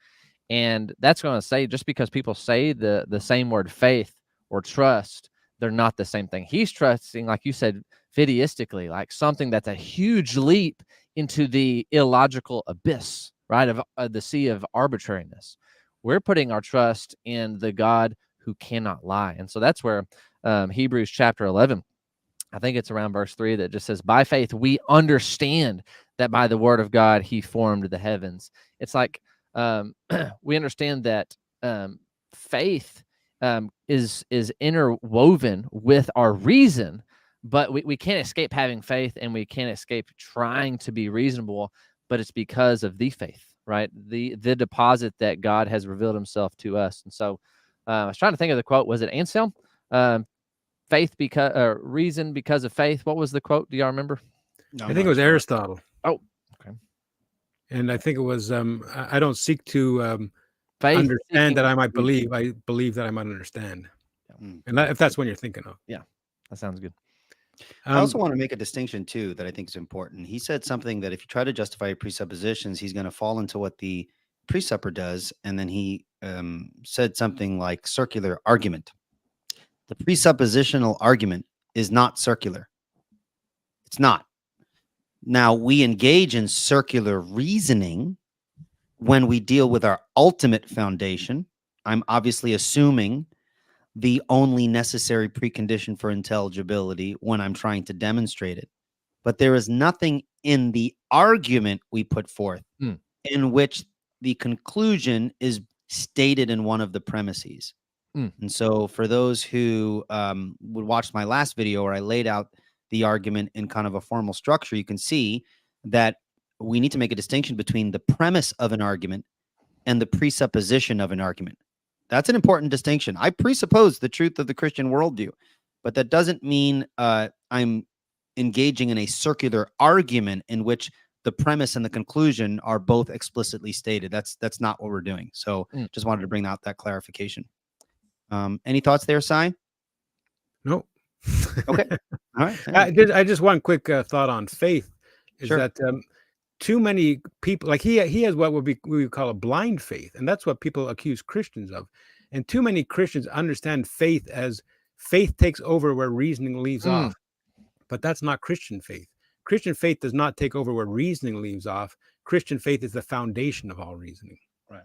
And that's going to say, just because people say the same word faith or trust, they're not the same thing. He's trusting, like you said, fideistically, like something that's a huge leap into the illogical abyss, right, of the sea of arbitrariness. We're putting our trust in the God who cannot lie. And so that's where Hebrews chapter 11, I think it's around verse 3, that just says, by faith, we understand that by the word of God, he formed the heavens. It's like we understand that faith is interwoven with our reason, but we can't escape having faith, and we can't escape trying to be reasonable, but it's because of the faith, right? The deposit that God has revealed himself to us. And so I was trying to think of the quote. Was it Anselm? Faith because reason because of faith. What was the quote? Do y'all remember? No, I think it was Aristotle. Oh, okay. And I think it was I don't seek to Faith, understand that I might believe. I believe that I might understand. And if that's what you're thinking of. Yeah, that sounds good. I also want to make a distinction too that I think is important. He said something that if you try to justify your presuppositions, he's going to fall into what the presupper does, and then he said something like circular argument. The presuppositional argument is not circular. It's not. Now, we engage in circular reasoning when we deal with our ultimate foundation. I'm obviously assuming the only necessary precondition for intelligibility when I'm trying to demonstrate it. But there is nothing in the argument we put forth in which the conclusion is stated in one of the premises. And so for those who would watch my last video where I laid out the argument in kind of a formal structure, you can see that we need to make a distinction between the premise of an argument and the presupposition of an argument. That's an important distinction. I presuppose the truth of the Christian worldview, but that doesn't mean I'm engaging in a circular argument in which the premise and the conclusion are both explicitly stated. That's not what we're doing. So just wanted to bring out that clarification. Any thoughts there, Si? No. Okay. All right. I just one quick thought on faith is Sure. that too many people, like he has what we would call a blind faith, and that's what people accuse Christians of. And too many Christians understand faith as faith takes over where reasoning leaves off. But that's not Christian faith. Christian faith does not take over where reasoning leaves off. Christian faith is the foundation of all reasoning. Right.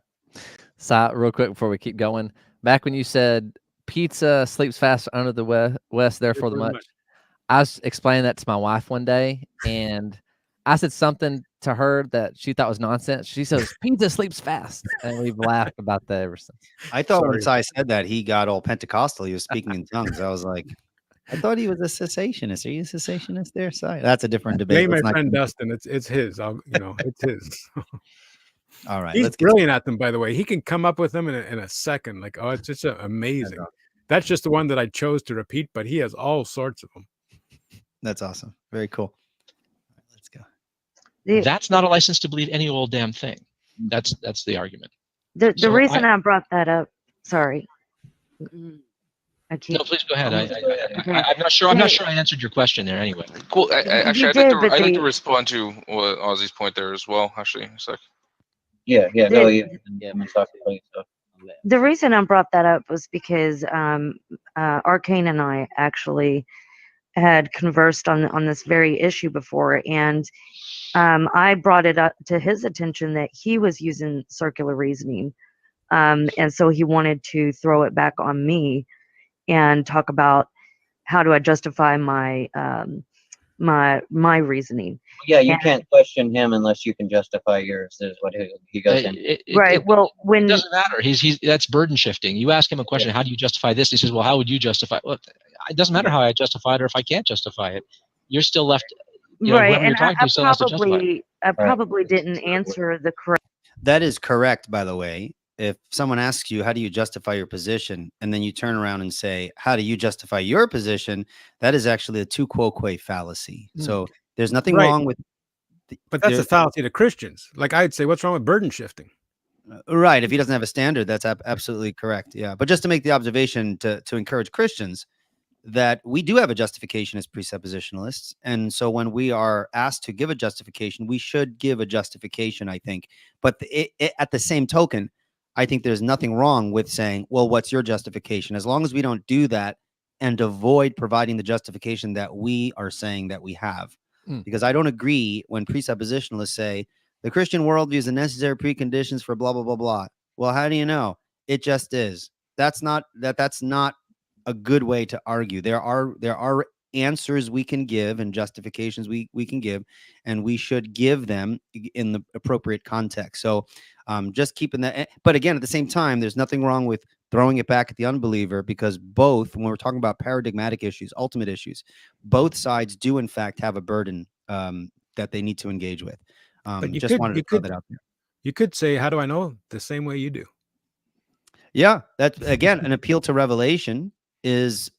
So, real quick before we keep going, back when you said pizza sleeps fast under the west, therefore the much, I was explaining that to my wife one day, and I said something to her that she thought was nonsense. She says, pizza sleeps fast. And we've laughed about that ever since. I thought when Si said that, he got all Pentecostal. He was speaking in tongues. I was like, I thought he was a cessationist. Are you a cessationist there, Si? That's a different debate. Blame my friend Dustin. It's his. It's his. All right. He's brilliant at them, by the way. He can come up with them in a second. Like, oh, it's just amazing. That's just the one that I chose to repeat, but he has all sorts of them. That's awesome. Very cool. All right, let's go. That's not a license to believe any old damn thing. That's the argument. The reason I brought that up, sorry. No, please go ahead. I'm not sure. I'm not sure I answered your question there. Anyway, cool. Actually, I'd like to respond to Ozzy's point there as well. Actually, a sec. The reason I brought that up was because Arcane and I actually had conversed on this very issue before, and I brought it up to his attention that he was using circular reasoning, and so he wanted to throw it back on me and talk about how do I justify my my reasoning. Yeah, you And- can't question him unless you can justify yours, is what he goes in. Right. Well, when it doesn't matter, he's that's burden shifting. You ask him a question, how do you justify this? He says, well, how would you justify it? Well, it doesn't matter how I justify it or if I can't justify it. You're still left, you know, right, whoever and you're talking to still has to justify it. I probably didn't answer the correct. That is correct, by the way. If someone asks you, how do you justify your position? And then you turn around and say, how do you justify your position? That is actually a tu quoque fallacy. So there's nothing wrong with. But that's a fallacy to Christians. Like I'd say, what's wrong with burden shifting? Right. If he doesn't have a standard, that's absolutely correct. Yeah. But just to make the observation to encourage Christians that we do have a justification as presuppositionalists. And so when we are asked to give a justification, we should give a justification, I think. But at the same token, I think there's nothing wrong with saying, well, what's your justification? As long as we don't do that and avoid providing the justification that we are saying that we have. Because I don't agree when presuppositionalists say the Christian worldview is a necessary preconditions for blah, blah, blah, blah. Well, how do you know? It just is. That's not a good way to argue. There are answers we can give and justifications we can give, and we should give them in the appropriate context. So just keeping that. But again, at the same time, there's nothing wrong with throwing it back at the unbeliever, because both, when we're talking about paradigmatic issues, ultimate issues, both sides do in fact have a burden that they need to engage with. But you just wanted to throw that out there. You could say, how do I know? The same way you do. Yeah, that's again an appeal to revelation is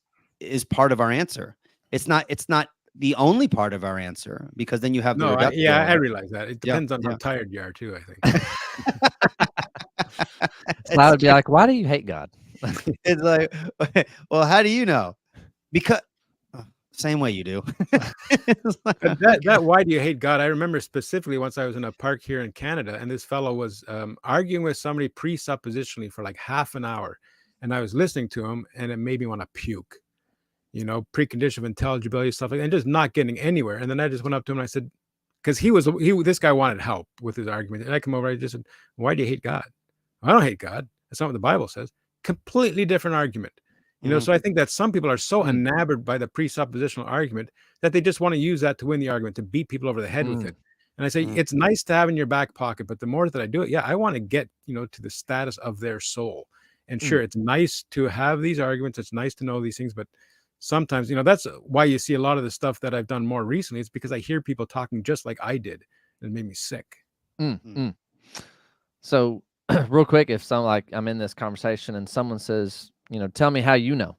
part of our answer. It's not the only part of our answer, because then you have the reductive. I realize that. It depends on how tired you are too, I think. So I would be like, why do you hate God? It's like, well, how do you know? Because same way you do. that why do you hate God? I remember specifically once I was in a park here in Canada, and this fellow was arguing with somebody presuppositionally for like half an hour, and I was listening to him, and it made me want to puke. You know, precondition of intelligibility, stuff like that, and just not getting anywhere. And then I just went up to him and I said, because this guy wanted help with his argument, and I come over, I just said, why do you hate God? I don't hate God. That's not what the Bible says. Completely different argument. You know, so I think that some people are so enamored by the presuppositional argument that they just want to use that to win the argument, to beat people over the head with it. And I say, it's nice to have in your back pocket, but the more that I do it, I want to get, to the status of their soul. And sure, it's nice to have these arguments. It's nice to know these things, but sometimes, that's why you see a lot of the stuff that I've done more recently. It's because I hear people talking just like I did. And it made me sick. So real quick, if I'm in this conversation and someone says, tell me how you know,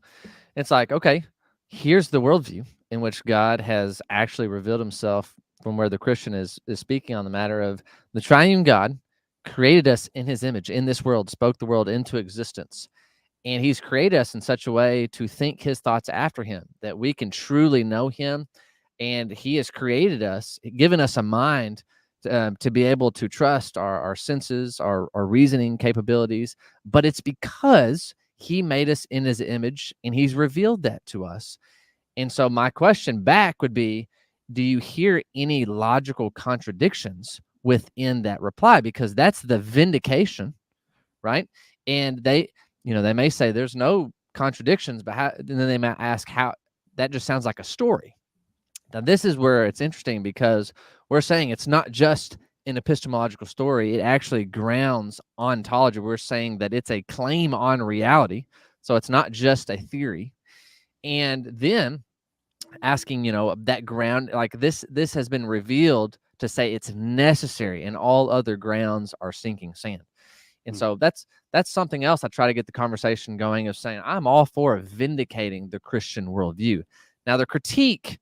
it's like, okay, here's the worldview in which God has actually revealed himself, from where the Christian is speaking on the matter of the triune God created us in his image in this world, spoke the world into existence. And he's created us in such a way to think his thoughts after him, that we can truly know him. And he has created us, given us a mind to be able to trust our senses, our reasoning capabilities. But it's because he made us in his image, and he's revealed that to us. And so my question back would be, do you hear any logical contradictions within that reply? Because that's the vindication, right? And they may say there's no contradictions, but and then they might ask how that just sounds like a story. Now, this is where it's interesting, because we're saying it's not just an epistemological story. It actually grounds ontology. We're saying that it's a claim on reality. So it's not just a theory. And then asking, that ground, like this has been revealed to say it's necessary, and all other grounds are sinking sand. And so that's something else I try to get the conversation going, of saying I'm all for vindicating the Christian worldview. Now, the critique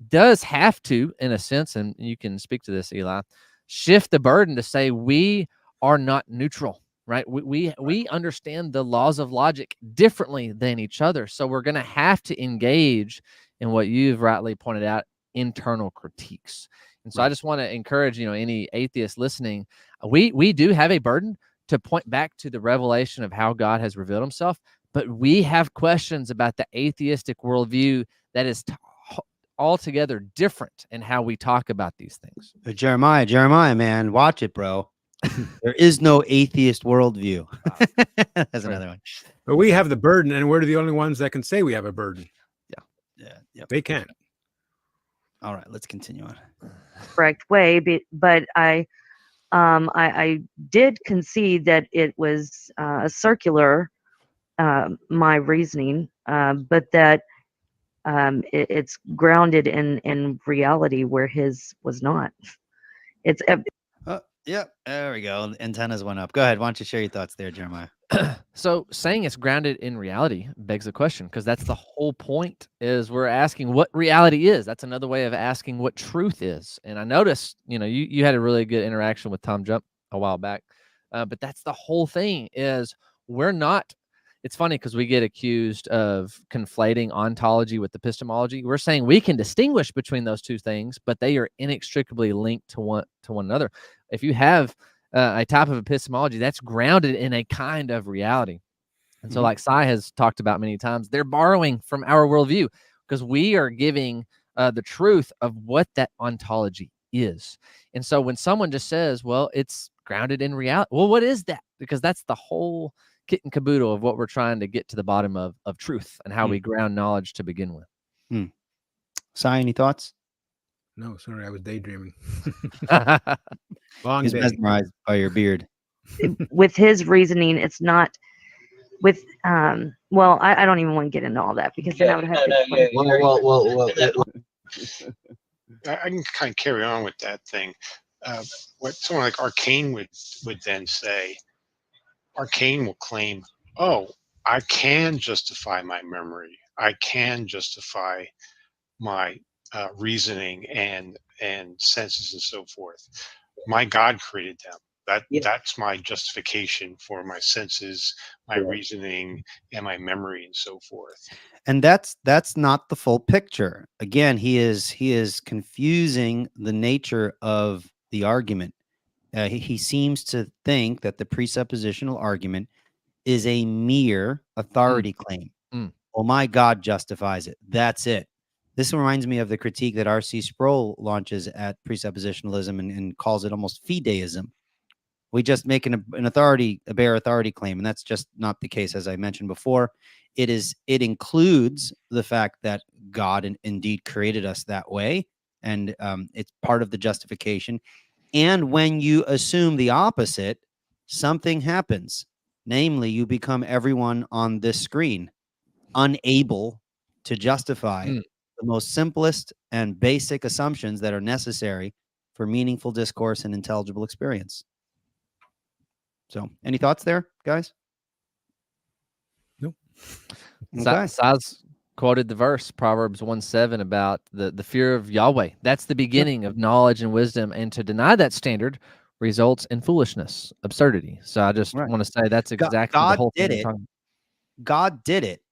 does have to, in a sense, and you can speak to this, Eli, shift the burden to say we are not neutral, right? We understand the laws of logic differently than each other. So we're going to have to engage in what you've rightly pointed out, internal critiques. And so I just want to encourage, any atheist listening, we do have a burden to point back to the revelation of how God has revealed himself, but we have questions about the atheistic worldview that is altogether different in how we talk about these things. But Jeremiah, man, watch it, bro. There is no atheist worldview. That's another one. But we have the burden, and we're the only ones that can say we have a burden. Yeah. They can't. All right, let's continue on. correct way, but I did concede that it was a circular, my reasoning, but that it's grounded in reality where his was not. It's Yeah, there we go. Antennas went up. Go ahead. Why don't you share your thoughts there, Jeremiah? So saying it's grounded in reality begs the question, because that's the whole point, is we're asking what reality is. That's another way of asking what truth is. And I noticed, you had a really good interaction with Tom Jump a while back, but that's the whole thing, is we're not, it's funny because we get accused of conflating ontology with epistemology. We're saying we can distinguish between those two things, but they are inextricably linked to one another. If you have a type of epistemology that's grounded in a kind of reality. And so, like Sai has talked about many times, they're borrowing from our worldview because we are giving the truth of what that ontology is. And so when someone just says, well, it's grounded in reality, well, what is that? Because that's the whole kit and caboodle of what we're trying to get to the bottom of truth and how we ground knowledge to begin with. Sai, any thoughts? No, sorry, I was daydreaming. Long He's mesmerized by your beard. With his reasoning, it's not with well, I don't even want to get into all that because then I would have to I can kind of carry on with that thing. What someone like Arcane would then say, Arcane will claim, oh, I can justify my memory. I can justify my reasoning and senses and so forth. My God created them. That's my justification for my senses, my reasoning, and my memory and so forth. And that's not the full picture. Again, he is confusing the nature of the argument. He seems to think that the presuppositional argument is a mere authority claim. Well, my God justifies it. That's it. This reminds me of the critique that R.C. Sproul launches at presuppositionalism and calls it almost fideism. We just make an authority, a bare authority claim, and that's just not the case. As I mentioned before, it includes the fact that God indeed created us that way, and it's part of the justification. And when you assume the opposite, something happens. Namely, you become everyone on this screen, unable to justify the most simplest and basic assumptions that are necessary for meaningful discourse and intelligible experience. So, any thoughts there, guys? Nope. Okay. Saz quoted the verse, Proverbs 1:7, about the fear of Yahweh. That's the beginning of knowledge and wisdom, and to deny that standard results in foolishness, absurdity. So I just want to say that's exactly the whole thing. God did it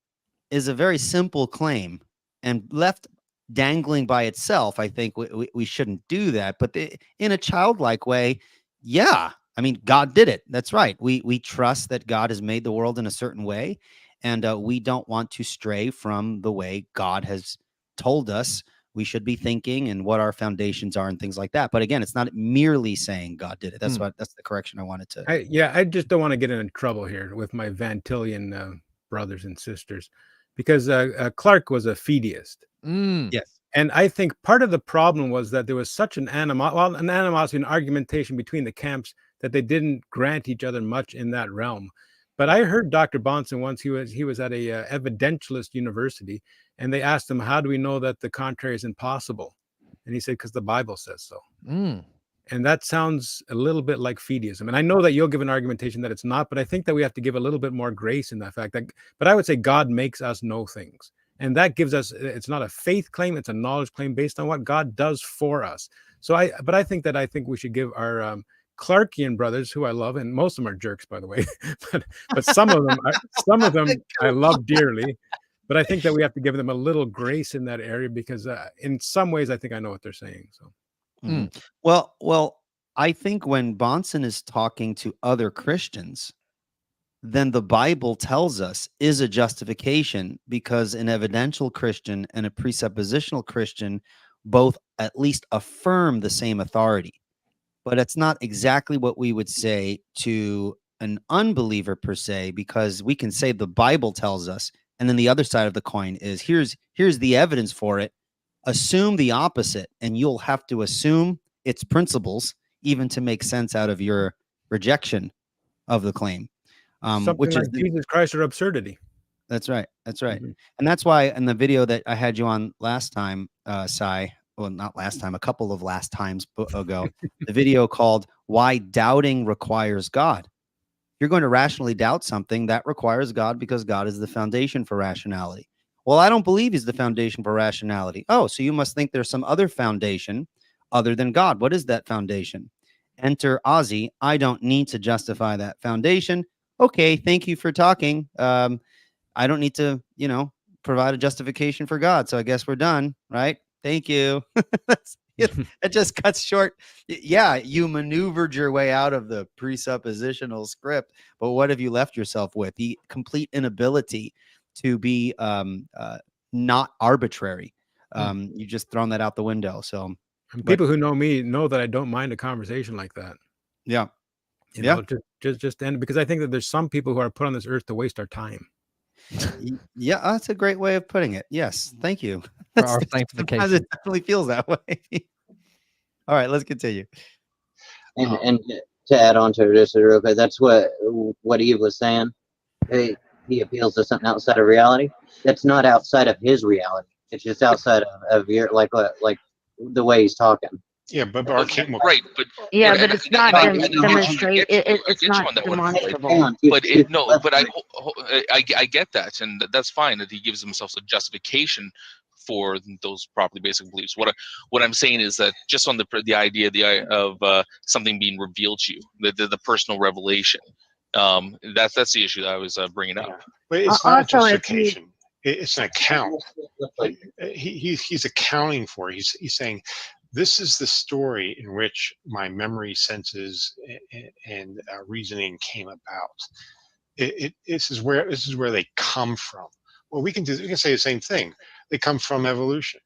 is a very simple claim, and left dangling by itself, I think we shouldn't do that. But in a childlike way, yeah. I mean, God did it. That's right. We trust that God has made the world in a certain way, and we don't want to stray from the way God has told us we should be thinking and what our foundations are and things like that. But again, it's not merely saying God did it. That's that's the correction I wanted to. I just don't want to get in trouble here with my Van Tillian brothers and sisters, because Clark was a fideist. Yes. And I think part of the problem was that there was such an animosity and argumentation between the camps that they didn't grant each other much in that realm. But I heard Dr. Bonson once, he was at a evidentialist university, and they asked him, how do we know that the contrary is impossible? And he said, because the Bible says so. And that sounds a little bit like fideism. And I know that you'll give an argumentation that it's not, but I think that we have to give a little bit more grace in that fact. But I would say God makes us know things. And that gives us, it's not a faith claim, it's a knowledge claim based on what God does for us. So I think we should give our Clarkian brothers, who I love, and most of them are jerks, by the way, but some of them I love dearly. But I think that we have to give them a little grace in that area, because in some ways I think I know what they're saying. So, well, I think when Bonson is talking to other Christians, then the Bible tells us is a justification, because an evidential Christian and a presuppositional Christian both at least affirm the same authority. But it's not exactly what we would say to an unbeliever per se, because we can say the Bible tells us, and then the other side of the coin is here's the evidence for it, assume the opposite, and you'll have to assume its principles even to make sense out of your rejection of the claim. Something Which like is Jesus Christ or absurdity. That's right. That's right. Mhm. And that's why in the video that I had you on last time, Sai, well, not last time, a couple of last times ago, the video called Why Doubting Requires God. You're going to rationally doubt something that requires God because God is the foundation for rationality. Well, I don't believe he's the foundation for rationality. Oh, so you must think there's some other foundation other than God. What is that foundation? Enter Ozzy. I don't need to justify that foundation. Okay, thank you for talking. I don't need to, provide a justification for God. So I guess we're done, right? Thank you. It just cuts short. Yeah, you maneuvered your way out of the presuppositional script, but what have you left yourself with? The complete inability to be not arbitrary. You just thrown that out the window. So And people who know me know that I don't mind a conversation like that. Yeah. You know, just end, because I think that there's some people who are put on this earth to waste our time. Yeah, that's a great way of putting it. Yes, thank you. For our Sometimes sanctification. it definitely feels that way. All right, let's continue. And to add on to this real quick, that's what Eve was saying. He appeals to something outside of reality. That's not outside of his reality. It's just outside of your like the way he's talking. Yeah, but Arcane will Right, but Yeah, and- but and- it's not and- and- and- demonstrate. I get you It's on not that one. demonstrable. Hang on, But I get that, and that's fine that he gives himself a justification for those properly basic beliefs. What I'm saying is that just on the idea of something being revealed to you, the personal revelation, that's the issue that I was bringing up. But it's not Also, a if he- justification. It's an account. He's accounting for it. He's saying, this is the story in which my memory, senses, and reasoning came about. This is where they come from. Well, we can say the same thing. They come from evolution.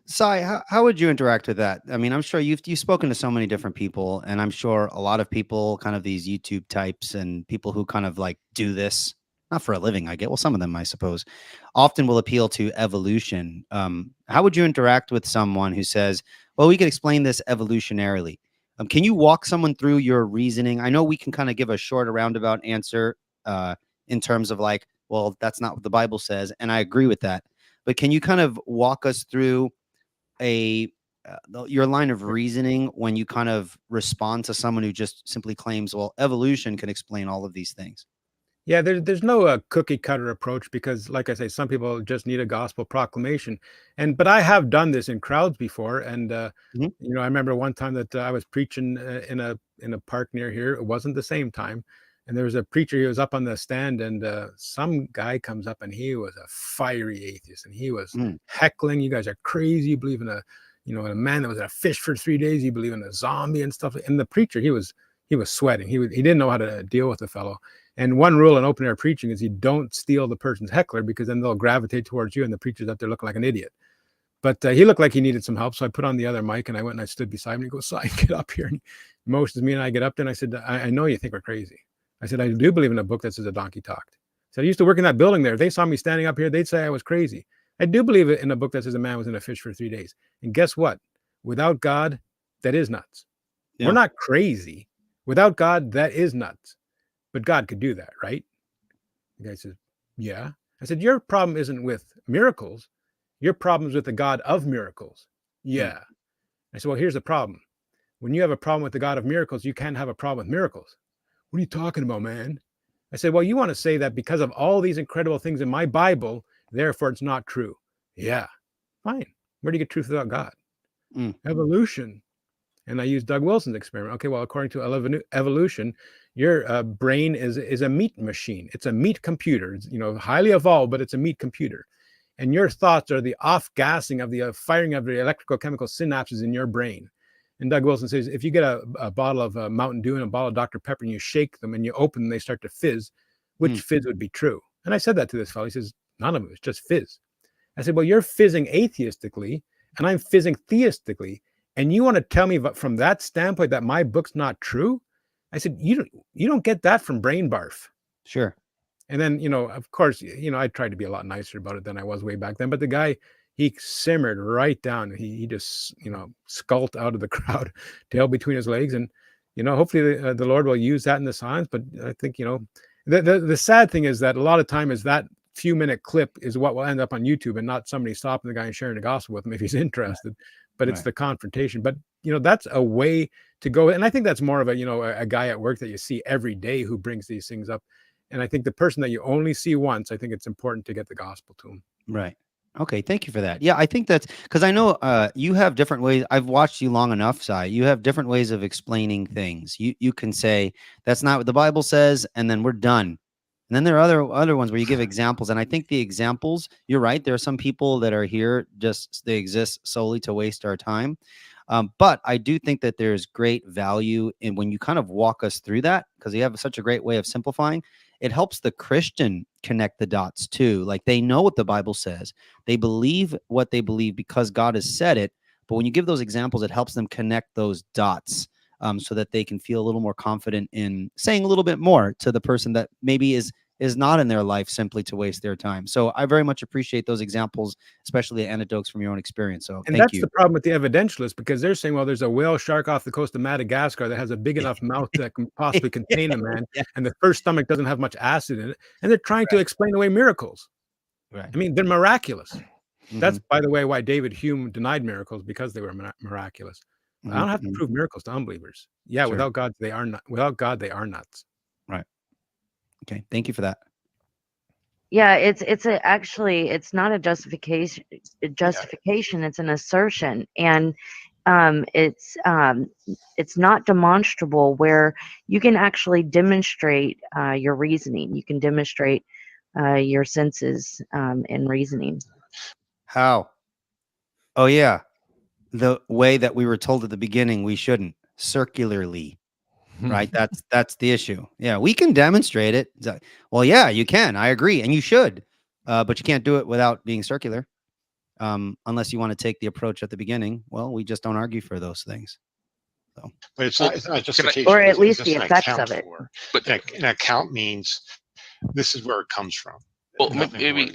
Sai, how would you interact with that? I mean, I'm sure you've spoken to so many different people, and I'm sure a lot of people, kind of these YouTube types and people who kind of like do this, not for a living, I get. Well, some of them, I suppose, often will appeal to evolution. How would you interact with someone who says, well, we could explain this evolutionarily? Can you walk someone through your reasoning? I know we can kind of give a short, roundabout answer in terms of like, well, that's not what the Bible says, and I agree with that. But can you kind of walk us through your line of reasoning when you kind of respond to someone who just simply claims, well, evolution can explain all of these things? Yeah, there's no cookie cutter approach, because like I say, some people just need a gospel proclamation. But I have done this in crowds before. And, I remember one time that I was preaching in a park near here. It wasn't the same time. And there was a preacher, he was up on the stand, and some guy comes up, and he was a fiery atheist, and he was heckling. You guys are crazy. You believe in a man that was in a fish for 3 days. You believe in a zombie and stuff. And the preacher, he was sweating. He didn't know how to deal with the fellow. And one rule in open air preaching is you don't steal the person's heckler, because then they'll gravitate towards you, and the preacher's up there looking like an idiot. But he looked like he needed some help. So I put on the other mic, and I went and I stood beside him, and he goes, "Si, get up here." And he motions me, and I get up there, and I said, I know you think we're crazy. I said, I do believe in a book that says a donkey talked. I said, I used to work in that building there. If they saw me standing up here, they'd say I was crazy. I do believe in a book that says a man was in a fish for 3 days. And guess what? Without God, that is nuts. Yeah. We're not crazy. Without God, that is nuts. But God could do that, right? The guy says, yeah. I said, your problem isn't with miracles. Your problem is with the God of miracles. Yeah. I said, well, here's the problem. When you have a problem with the God of miracles, you can't have a problem with miracles. What are you talking about, man? I said, well, you want to say that because of all these incredible things in my Bible, therefore it's not true. Yeah, fine. Where do you get truth without God? Evolution. And I used Doug Wilson's experiment. Okay, well, according to evolution, your brain is a meat machine. It's a meat computer. It's, highly evolved, but it's a meat computer. And your thoughts are the off-gassing of the firing of the electrical chemical synapses in your brain. And Doug Wilson says, if you get a bottle of Mountain Dew and a bottle of Dr. Pepper, and you shake them and you open them, they start to fizz. Which fizz would be true? And I said that to this fellow. He says, none of them. It's just fizz. I said, well, you're fizzing atheistically, and I'm fizzing theistically. And you want to tell me from that standpoint that my book's not true? I said, you don't get that from brain barf. Sure. And then, of course, I tried to be a lot nicer about it than I was way back then. But the guy, he simmered right down. He just, skulked out of the crowd, tail between his legs. And, hopefully the Lord will use that in the silence. But I think, the sad thing is that a lot of time is that few-minute clip is what will end up on YouTube, and not somebody stopping the guy and sharing the gospel with him if he's interested. But it's the confrontation. But, that's a way to go. And I think that's more of a guy at work that you see every day who brings these things up. And I think the person that you only see once, I think it's important to get the gospel to him. Right. Okay. Thank you for that. Yeah, I think that's because I know you have different ways. I've watched you long enough, Si. You have different ways of explaining things. You can say that's not what the Bible says, and then we're done. And then there are other ones where you give examples. And I think the examples, you're right. There are some people that are here, just they exist solely to waste our time. But I do think that there's great value in when you kind of walk us through that, because you have such a great way of simplifying. It helps the Christian connect the dots too. Like they know what the Bible says. They believe what they believe because God has said it. But when you give those examples, it helps them connect those dots so that they can feel a little more confident in saying a little bit more to the person that maybe is not in their life simply to waste their time. So I very much appreciate those examples, especially the anecdotes from your own experience. So and thank that's you. the problem with the evidentialists, because they're saying, well, there's a whale shark off the coast of Madagascar that has a big enough mouth that can possibly contain a man, and the first stomach doesn't have much acid in it. And they're trying to explain away miracles. Right. I mean, they're miraculous. That's, by the way, why David Hume denied miracles, because they were miraculous. I don't have to prove miracles to unbelievers. Yeah, Sure. without God, they are not. Without God, they are nuts. Right. Okay. Thank you for that. Yeah, actually it's not a justification. It's an assertion, and it's not demonstrable, where you can actually demonstrate your reasoning. You can demonstrate your senses in reasoning. How? Oh yeah, the way that we were told at the beginning we shouldn't, circularly. Right. That's the issue. Yeah, we can demonstrate it. Well, yeah, you can. I agree. And you should. But you can't do it without being circular. Unless you want to take the approach at the beginning. Well, we just don't argue for those things. So, but it's not justification, or at least it's the an effects account of it. for. But an account means this is where it comes from. Well, maybe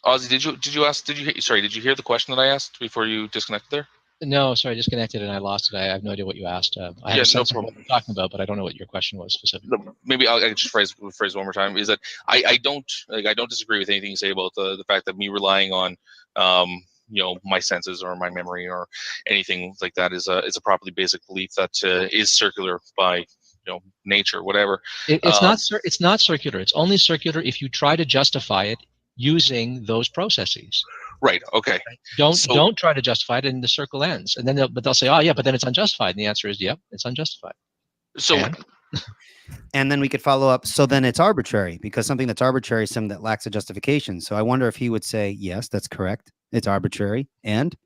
Ozzy, did you hear the question that I asked before you disconnected there? No, sorry, I disconnected and I lost it. I have no idea what you asked. I have a sense of what we're talking about, but I don't know what your question was specifically. Maybe I can just phrase one more time. Is that I don't disagree with anything you say about the fact that me relying on my senses or my memory or anything like that is a properly basic belief that is circular by nature, whatever. It's not circular. It's only circular if you try to justify it using those processes. Right. Okay. Don't try to justify it, and the circle ends. And then they'll say, "Oh yeah, but then it's unjustified." And the answer is, "Yep, it's unjustified." So, and then we could follow up. So then it's arbitrary, because something that's arbitrary is something that lacks a justification. So I wonder if he would say, "Yes, that's correct. It's arbitrary." And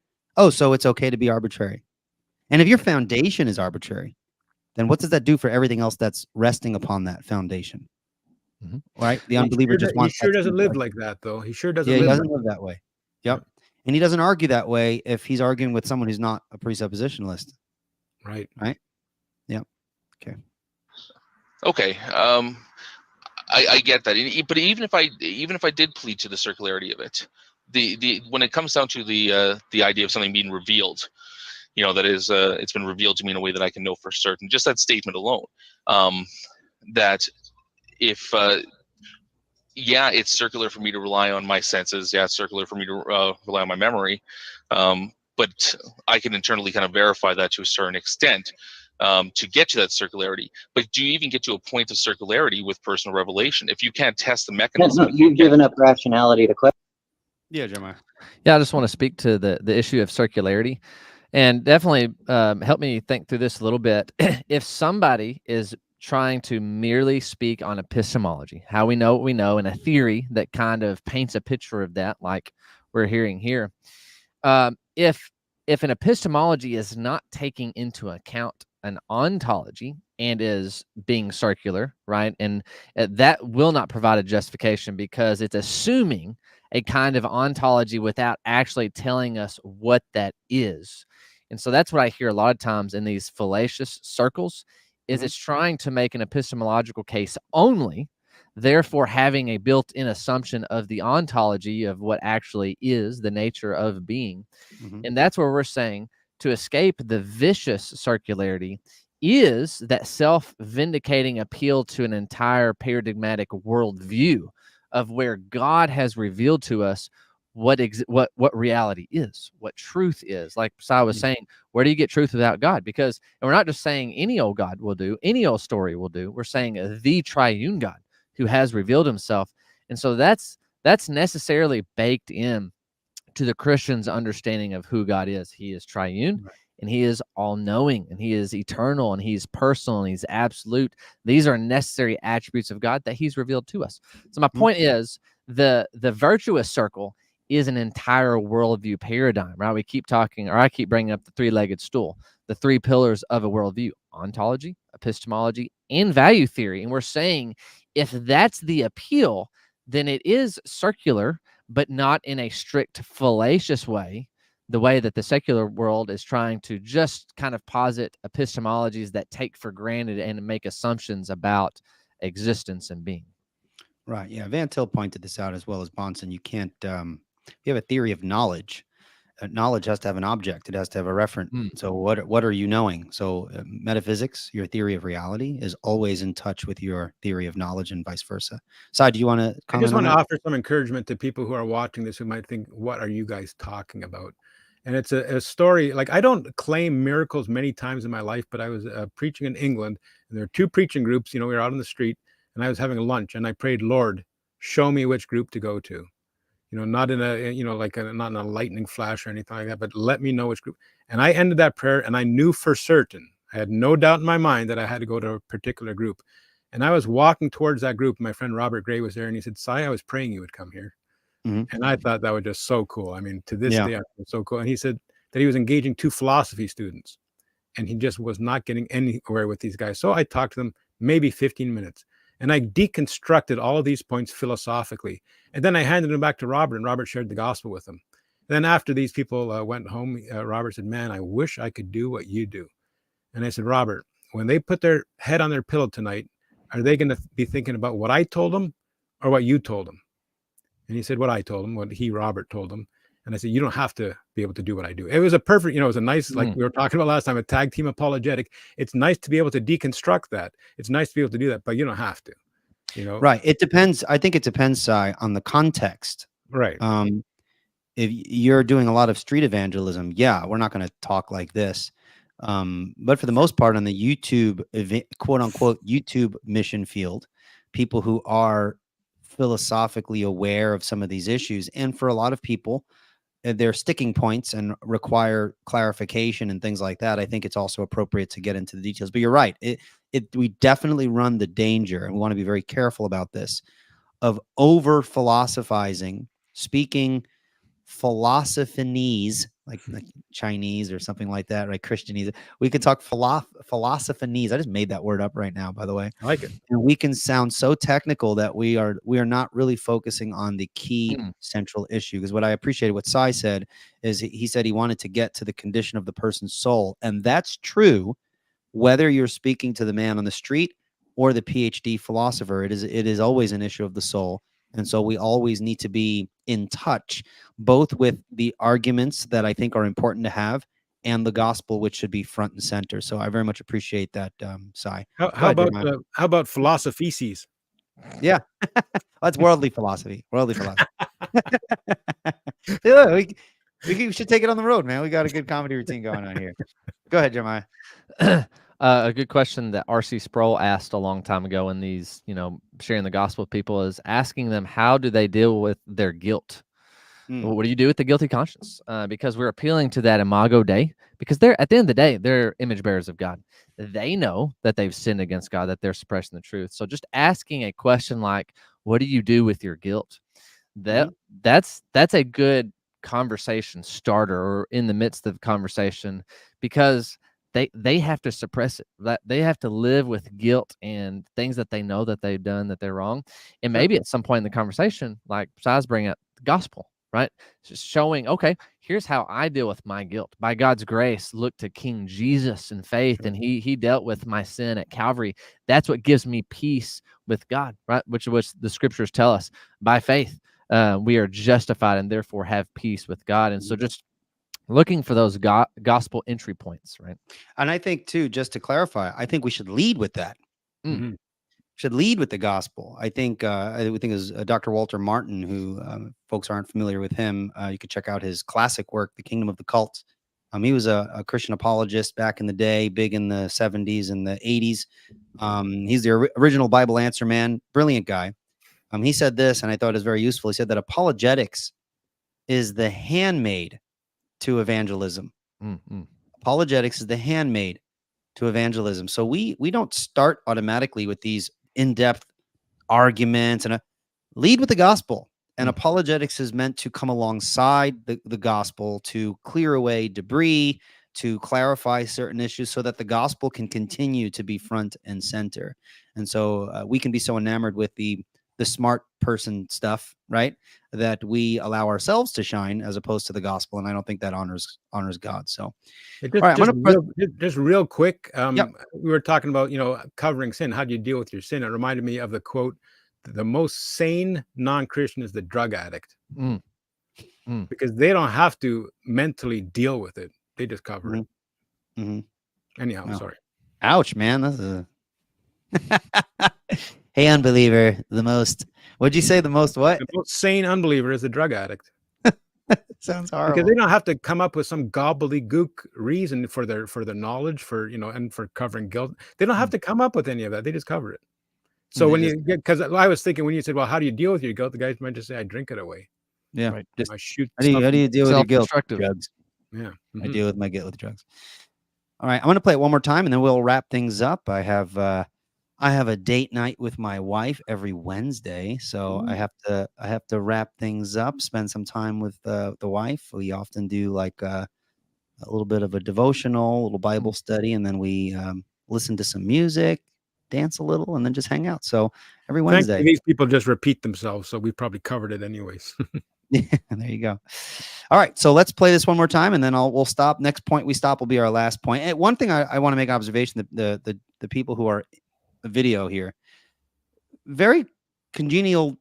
so it's okay to be arbitrary. And if your foundation is arbitrary, then what does that do for everything else that's resting upon that foundation? Right? The unbeliever just wants. He sure doesn't live like that, though. He sure doesn't. Yeah, he doesn't live that way. Yep. And he doesn't argue that way if he's arguing with someone who's not a presuppositionalist. Right. Right. Yep. Okay. Okay. I get that. But even if I did plead to the circularity of it, the when it comes down to the idea of something being revealed, that is it's been revealed to me in a way that I can know for certain, just that statement alone, that if it's circular for me to rely on my senses. Yeah, it's circular for me to rely on my memory. But I can internally kind of verify that to a certain extent to get to that circularity. But do you even get to a point of circularity with personal revelation if you can't test the mechanism? You've given up rationality to question. Yeah, Jeremiah. Yeah, I just want to speak to the issue of circularity, and definitely help me think through this a little bit. If somebody is trying to merely speak on epistemology, how we know what we know, and a theory that kind of paints a picture of that, like we're hearing here. If an epistemology is not taking into account an ontology and is being circular, right, and that will not provide a justification, because it's assuming a kind of ontology without actually telling us what that is. And so that's what I hear a lot of times in these fallacious circles, is it's trying to make an epistemological case only therefore having a built-in assumption of the ontology of what actually is the nature of being. And that's where we're saying to escape the vicious circularity is that self-vindicating appeal to an entire paradigmatic worldview of where God has revealed to us what reality is, what truth is. Like Sai was saying, where do you get truth without God? Because, and we're not just saying any old God will do, any old story will do. We're saying the triune God who has revealed himself. And so that's necessarily baked in to the Christian's understanding of who God is. He is triune, Right. and he is all-knowing, and he is eternal, and he's personal, and he's absolute. These are necessary attributes of God that he's revealed to us. So my point is the virtuous circle is an entire worldview paradigm, right? We keep talking, or I keep bringing up the three-legged stool, the three pillars of a worldview: ontology, epistemology, and value theory. And we're saying if that's the appeal, then it is circular, but not in a strict fallacious way, the way that the secular world is trying to just kind of posit epistemologies that take for granted and make assumptions about existence and being. Right. Yeah. Van Til pointed this out as well as Bonson. You can't, you have a theory of knowledge. Knowledge has to have an object. It has to have a referent. So what are you knowing? So metaphysics, your theory of reality, is always in touch with your theory of knowledge and vice versa. Sai, do you want to comment? I just on want to that? offer some encouragement to people who are watching this who might think, what are you guys talking about? And it's a story. Like, I don't claim miracles many times in my life, but I was preaching in England, and there were two preaching groups. We were out on the street, and I was having lunch, and I prayed, Lord, show me which group to go to. Not in a, not in a lightning flash or anything like that, but let me know which group. And I ended that prayer, and I knew for certain, I had no doubt in my mind that I had to go to a particular group. And I was walking towards that group. My friend Robert Gray was there, and he said, Sai, I was praying you would come here. And I thought that was just so cool. I mean, to this day, it was so cool. And he said that he was engaging 2 philosophy students, and he just was not getting anywhere with these guys. So I talked to them maybe 15 minutes. And I deconstructed all of these points philosophically. And then I handed them back to Robert, and Robert shared the gospel with them. Then after these people went home, Robert said, man, I wish I could do what you do. And I said, Robert, when they put their head on their pillow tonight, are they going to be thinking about what I told them or what you told them? And he said, what I told him, what Robert told him. And I said, you don't have to be able to do what I do. It was a perfect, it was a nice, like we were talking about last time, a tag team apologetic. It's nice to be able to deconstruct that. It's nice to be able to do that, but you don't have to, Right. It depends. I think it depends, Sai, on the context. Right. If you're doing a lot of street evangelism, we're not going to talk like this. But for the most part, on the YouTube, quote unquote, YouTube mission field, people who are philosophically aware of some of these issues, and for a lot of people, they're sticking points and require clarification and things like that. I think it's also appropriate to get into the details. But you're right. We definitely run the danger, and we want to be very careful about this, of over philosophizing, speaking philosophanese, like Chinese or something like that, right? Christianese. We could talk philosophanese. I just made that word up right now, by the way. I like it. And we can sound so technical that we are not really focusing on the key central issue. Because what I appreciated what Sai said is he said he wanted to get to the condition of the person's soul. And that's true whether you're speaking to the man on the street or the PhD philosopher. It is always an issue of the soul. And so we always need to be in touch, both with the arguments that I think are important to have and the gospel, which should be front and center. So I very much appreciate that, Sai. How about philosophices? Yeah, that's worldly philosophy. Worldly philosophy. Yeah, we should take it on the road, man. We got a good comedy routine going on here. Go ahead, Jeremiah. A good question that R.C. Sproul asked a long time ago in these, sharing the gospel with people, is asking them, how do they deal with their guilt? What do you do with the guilty conscience? Because we're appealing to that imago Dei, because they're, at the end of the day, they're image bearers of God. They know that they've sinned against God, that they're suppressing the truth. So just asking a question like, what do you do with your guilt? That's a good conversation starter, or in the midst of conversation, because they have to suppress it. That they have to live with guilt and things that they know that they've done, that they're wrong. And maybe at some point in the conversation, like Sai's bringing up the gospel, right? Just showing, okay, here's how I deal with my guilt. By God's grace, look to King Jesus in faith, and he dealt with my sin at Calvary. That's what gives me peace with God, right? Which the scriptures tell us. By faith, we are justified and therefore have peace with God. And so just looking for those gospel entry points, right? And I think too, just to clarify, I think we should lead with that. Should lead with the gospel. I think it was Dr. Walter Martin, who folks aren't familiar with him. You could check out his classic work, The Kingdom of the Cults. He was a Christian apologist back in the day, big in the 70s and the 80s. He's the original Bible answer man, brilliant guy. He said this, and I thought it was very useful. He said that apologetics is the handmaid to evangelism. Apologetics is the handmaid to evangelism. So we don't start automatically with these in-depth arguments, and lead with the gospel. And apologetics is meant to come alongside the gospel to clear away debris, to clarify certain issues so that the gospel can continue to be front and center. And so we can be so enamored with the smart person stuff, right, that we allow ourselves to shine as opposed to the gospel. And I don't think that honors God. So just real quick, we were talking about, covering sin. How do you deal with your sin? It reminded me of the quote, the most sane non-Christian is the drug addict. Because they don't have to mentally deal with it. They just cover it. Anyhow, Wow. sorry. Ouch, man. That's a hey, unbeliever, what'd you say? The most what? The most sane unbeliever is the drug addict. Sounds horrible. Because they don't have to come up with some gobbledygook reason for their knowledge, and for covering guilt. They don't have to come up with any of that. They just cover it. So because I was thinking when you said, well, how do you deal with your guilt? The guys might just say, I drink it away. Yeah. Right. I shoot. How do you deal with your guilt? Self-destructive. Drugs. Yeah. I deal with my guilt with drugs. All right. I'm going to play it one more time and then we'll wrap things up. I have a date night with my wife every Wednesday. So I have to wrap things up, spend some time with the wife. We often do like a little bit of a devotional, a little Bible study, and then we listen to some music, dance a little, and then just hang out. So every Wednesday. Thankfully, these people just repeat themselves, so we probably covered it anyways. Yeah, there you go. All right, so let's play this one more time, and then we'll stop. Next point we stop will be our last point. And one thing I want to make observation: the people who are video here, very congenial,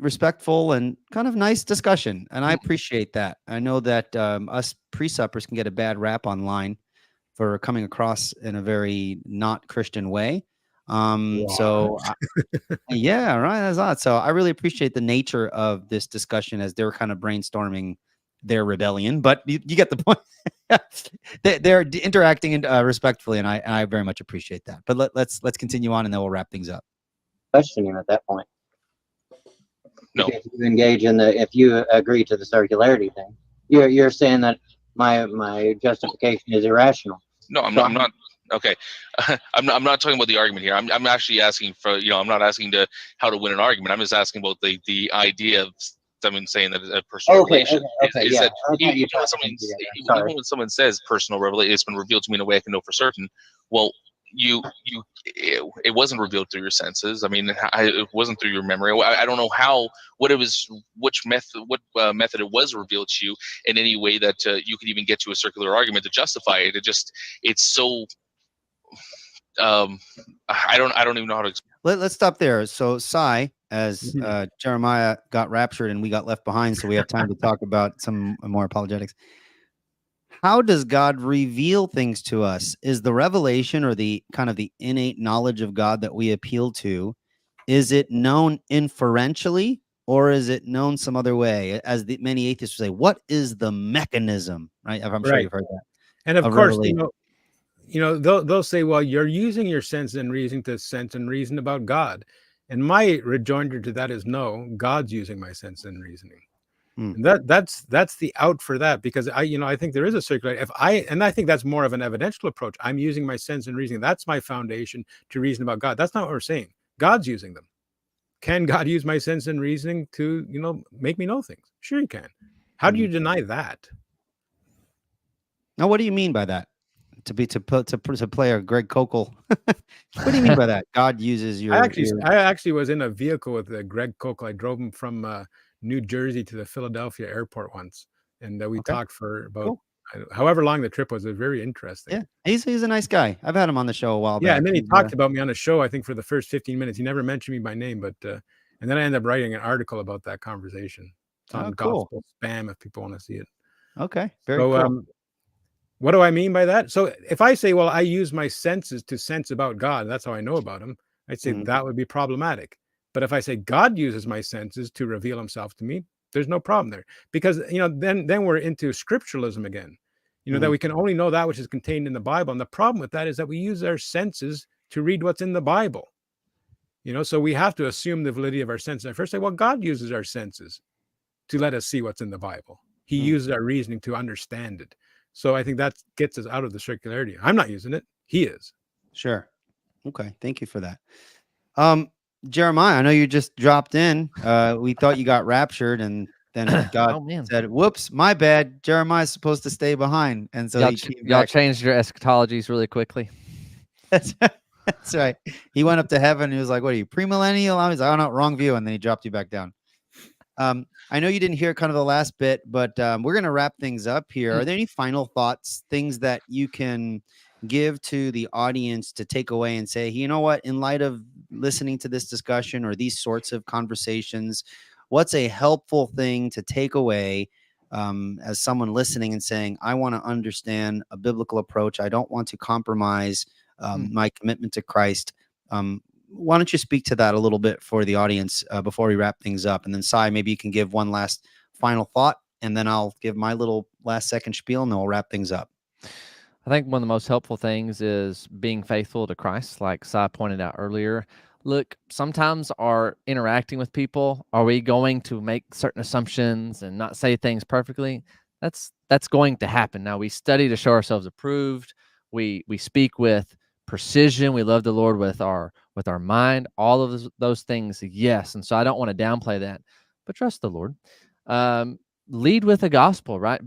respectful, and kind of nice discussion, and I appreciate that. I know that us pre-suppers can get a bad rap online for coming across in a very not Christian way. So yeah, right. That's odd. So I really appreciate the nature of this discussion as they're kind of brainstorming their rebellion, but you get the point. They're interacting respectfully, and I very much appreciate that. But let's continue on, and then we'll wrap things up. Question you at that point. No. If you engage if you agree to the circularity thing, you're saying that my justification is irrational. No, I'm not. Okay, I'm not talking about the argument here. I'm actually asking for, I'm not asking how to win an argument. I'm just asking about the idea of someone saying that a personal revelation is that even when someone says personal revelation, it's been revealed to me in a way I can know for certain. Well, it wasn't revealed through your senses. I mean, it wasn't through your memory. I don't know which method it was revealed to you in any way that you could even get to a circular argument to justify it. It's so. I don't even know how to explain. Let's stop there. So Sai, as Jeremiah got raptured and we got left behind, so we have time to talk about some more apologetics. How does God reveal things to us? Is the revelation or the kind of the innate knowledge of God that we appeal to, is it known inferentially or is it known some other way? As many atheists say, what is the mechanism? Right? I'm sure you've heard that. And of course, they'll say, well, you're using your sense and reason to sense and reason about God. And my rejoinder to that is no, God's using my sense and reasoning. And that's the out for that, because I think there is a circular. And I think that's more of an evidential approach. I'm using my sense and reasoning. That's my foundation to reason about God. That's not what we're saying. God's using them. Can God use my sense and reasoning to, make me know things? Sure, he can. How do you deny that? Now, what do you mean by that? To play a Greg Kokel. What do you mean by that? God uses your. I actually was in a vehicle with Greg Kokel. I drove him from New Jersey to the Philadelphia airport once. and we Okay. talked for about Cool. however long the trip was. It was very interesting. Yeah, he's a nice guy. I've had him on the show a while Yeah, back. and then he He's, talked about me on the show, I think, for the first 15 minutes. He never mentioned me by name, but and then I ended up writing an article about that conversation. It's on cool. Gospel Spam if people want to see it. Okay, very So, cool. what do I mean by that? So if I say, well, I use my senses to sense about God, that's how I know about him, I'd say that would be problematic. But if I say God uses my senses to reveal himself to me, there's no problem there. Because, then we're into scripturalism again. That we can only know that which is contained in the Bible. And the problem with that is that we use our senses to read what's in the Bible. So we have to assume the validity of our senses. I first say, well, God uses our senses to let us see what's in the Bible. He uses our reasoning to understand it. So I think that gets us out of the circularity. I'm not using it. He is. Sure. Okay. Thank you for that. Jeremiah, I know you just dropped in. We thought you got raptured, and then God said, "Whoops, my bad. Jeremiah's supposed to stay behind." And so y'all changed your eschatologies really quickly. That's right. He went up to heaven and he was like, "What are you, premillennial?" I was like, "Oh no, wrong view." And then he dropped you back down. I know you didn't hear kind of the last bit, but we're going to wrap things up here. Are there any final thoughts, things that you can give to the audience to take away and say, you know what, in light of listening to this discussion or these sorts of conversations, what's a helpful thing to take away as someone listening and saying, I want to understand a biblical approach. I don't want to compromise my commitment to Christ. Why don't you speak to that a little bit for the audience before we wrap things up? And then Sai, maybe you can give one last final thought, and then I'll give my little last second spiel, and then we'll wrap things up. I think one of the most helpful things is being faithful to Christ, like Sai pointed out earlier. Look, sometimes our interacting with people, are we going to make certain assumptions and not say things perfectly? That's going to happen. Now, we study to show ourselves approved. We speak with precision. We love the Lord with our mind. All of those things, yes. And so I don't want to downplay that, but trust the Lord. Lead with the gospel, right?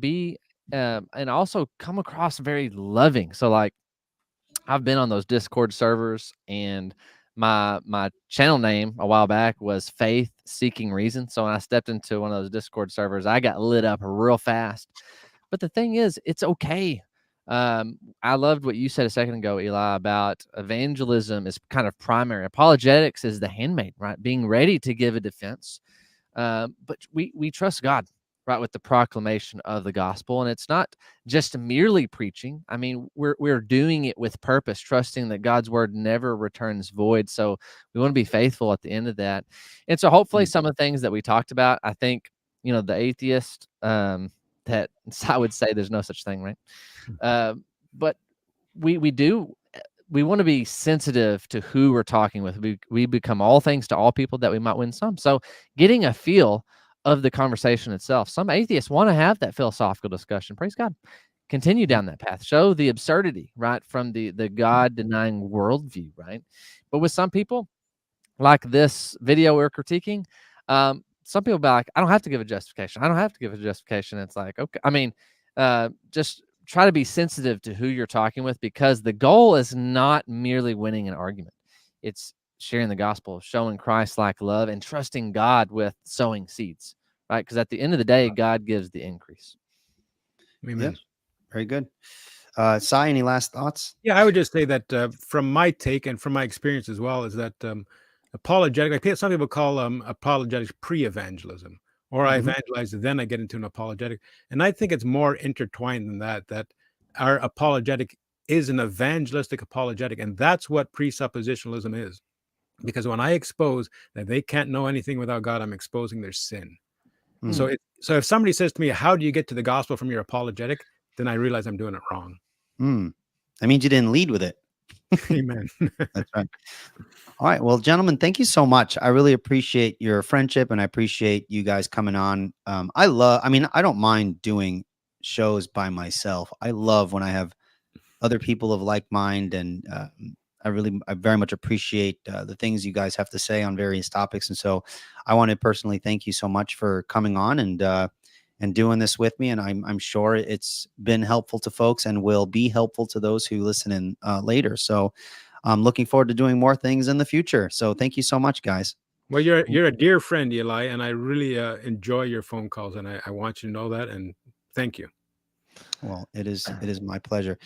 And also come across very loving. So like I've been on those Discord servers, and my channel name a while back was Faith Seeking Reason. So when I stepped into one of those Discord servers, I got lit up real fast. But the thing is, it's okay. I loved what you said a second ago, Eli, about evangelism is kind of primary. Apologetics is the handmaid, right? Being ready to give a defense. But we trust God, right, with the proclamation of the gospel. And it's not just merely preaching. I mean, we're doing it with purpose, trusting that God's word never returns void. So we want to be faithful at the end of that. And so hopefully some of the things that we talked about, I think, the atheist, that I would say there's no such thing, right? But we want to be sensitive to who we're talking with. We become all things to all people that we might win some. So getting a feel of the conversation itself. Some atheists want to have that philosophical discussion. Praise God. Continue down that path. Show the absurdity, right, from the God-denying worldview, right? But with some people, like this video we're critiquing, some people be like, I don't have to give a justification. I don't have to give a justification. It's like, okay. I mean, just try to be sensitive to who you're talking with, because the goal is not merely winning an argument. It's sharing the gospel, showing Christ-like love, and trusting God with sowing seeds, right? Because at the end of the day, God gives the increase. Amen. Yeah. Very good. Sai, any last thoughts? Yeah, I would just say that from my take and from my experience as well, is that apologetic, like some people call apologetics pre-evangelism, or I evangelize, then I get into an apologetic. And I think it's more intertwined than that our apologetic is an evangelistic apologetic. And that's what presuppositionalism is. Because when I expose that they can't know anything without God, I'm exposing their sin. So if somebody says to me, how do you get to the gospel from your apologetic? Then I realize I'm doing it wrong. That means you didn't lead with it. Amen. That's right. All right. Well, gentlemen, thank you so much. I really appreciate your friendship, and I appreciate you guys coming on. I don't mind doing shows by myself. I love when I have other people of like mind, and I very much appreciate the things you guys have to say on various topics. And so I want to personally thank you so much for coming on and doing this with me. And I'm sure it's been helpful to folks and will be helpful to those who listen in later. So I'm looking forward to doing more things in the future. So thank you so much, guys. Well, you're a dear friend, Eli, and I really enjoy your phone calls, and I want you to know that. And Thank you. Well, it is my pleasure.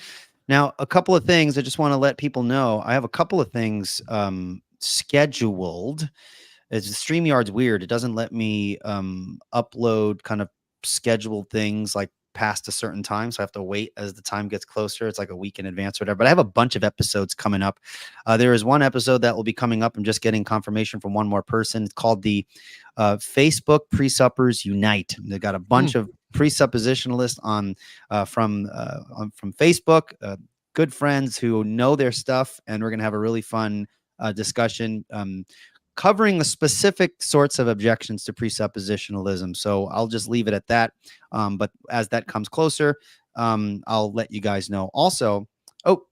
Now, a couple of things I just want to let people know. I have a couple of things scheduled. It's StreamYard's weird. It doesn't let me upload kind of scheduled things like past a certain time. So I have to wait as the time gets closer. It's like a week in advance or whatever. But I have a bunch of episodes coming up. There is one episode that will be coming up. I'm just getting confirmation from one more person. It's called the Facebook Presuppers Unite. They got a bunch of presuppositionalists from Facebook, good friends who know their stuff, and we're going to have a really fun discussion covering the specific sorts of objections to presuppositionalism. So I'll just leave it at that. But as that comes closer, I'll let you guys know. Also,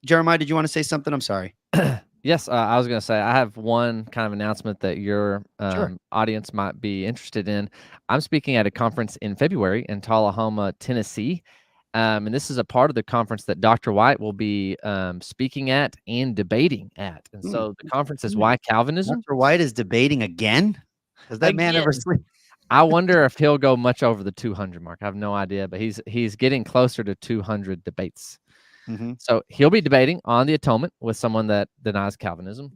Jeremiah, did you want to say something? I'm sorry. Yes, I was going to say I have one kind of announcement that your audience might be interested in. I'm speaking at a conference in February in Tullahoma, Tennessee. And this is a part of the conference that Dr. White will be speaking at and debating at. And so the conference is Why Calvinism? Dr. White is debating again? Does that man ever sleep? I wonder if he'll go much over the 200 mark. I have no idea, but he's getting closer to 200 debates. Mm-hmm. So he'll be debating on the atonement with someone that denies Calvinism.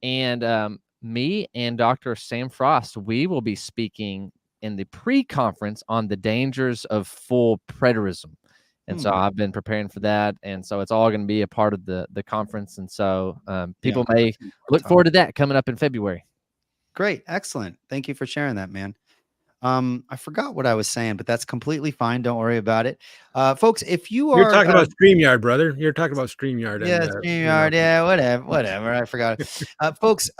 And me and Dr. Sam Frost, we will be speaking in the pre-conference on the dangers of full preterism. And so I've been preparing for that. And so it's all going to be a part of the conference. And so people may look forward to that coming up in February. Great. Excellent. Thank you for sharing that, man. I forgot what I was saying, but that's completely fine. Don't worry about it. Folks, if you're talking about StreamYard, brother. You're talking about StreamYard. Yeah, StreamYard. Yeah, whatever. I forgot. Folks,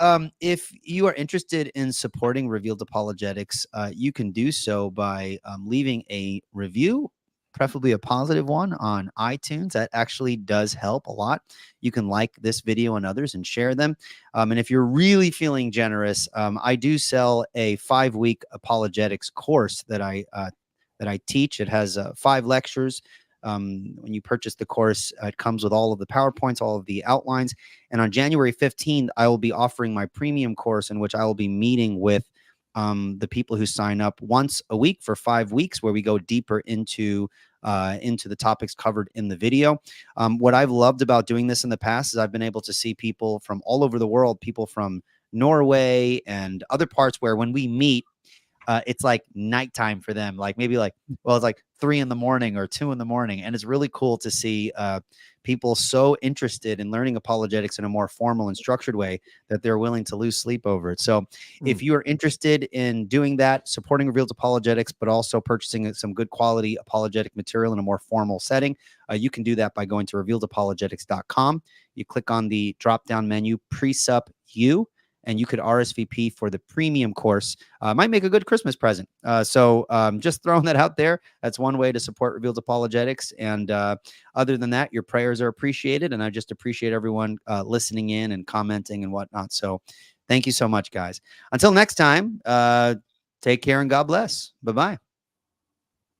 if you are interested in supporting Revealed Apologetics, you can do so by leaving a review, preferably a positive one, on iTunes. That actually does help a lot. You can like this video and others and share them. And if you're really feeling generous, I do sell a 5-week apologetics course that I teach. It has 5 lectures. When you purchase the course, it comes with all of the PowerPoints, all of the outlines. And on January 15th, I will be offering my premium course, in which I will be meeting with the people who sign up once a week for 5 weeks, where we go deeper into the topics covered in the video. What I've loved about doing this in the past is I've been able to see people from all over the world, people from Norway and other parts, where when we meet, it's like nighttime for them. Like maybe it's like 3 in the morning or 2 in the morning. And it's really cool to see people so interested in learning apologetics in a more formal and structured way that they're willing to lose sleep over it. So if you are interested in doing that, supporting Revealed Apologetics, but also purchasing some good quality apologetic material in a more formal setting, you can do that by going to revealedapologetics.com. You click on the drop-down menu, Presup U, and you could RSVP for the premium course. Might make a good Christmas present. So just throwing that out there. That's one way to support Revealed Apologetics. And other than that, your prayers are appreciated. And I just appreciate everyone listening in and commenting and whatnot. So thank you so much, guys. Until next time, take care and God bless. Bye-bye.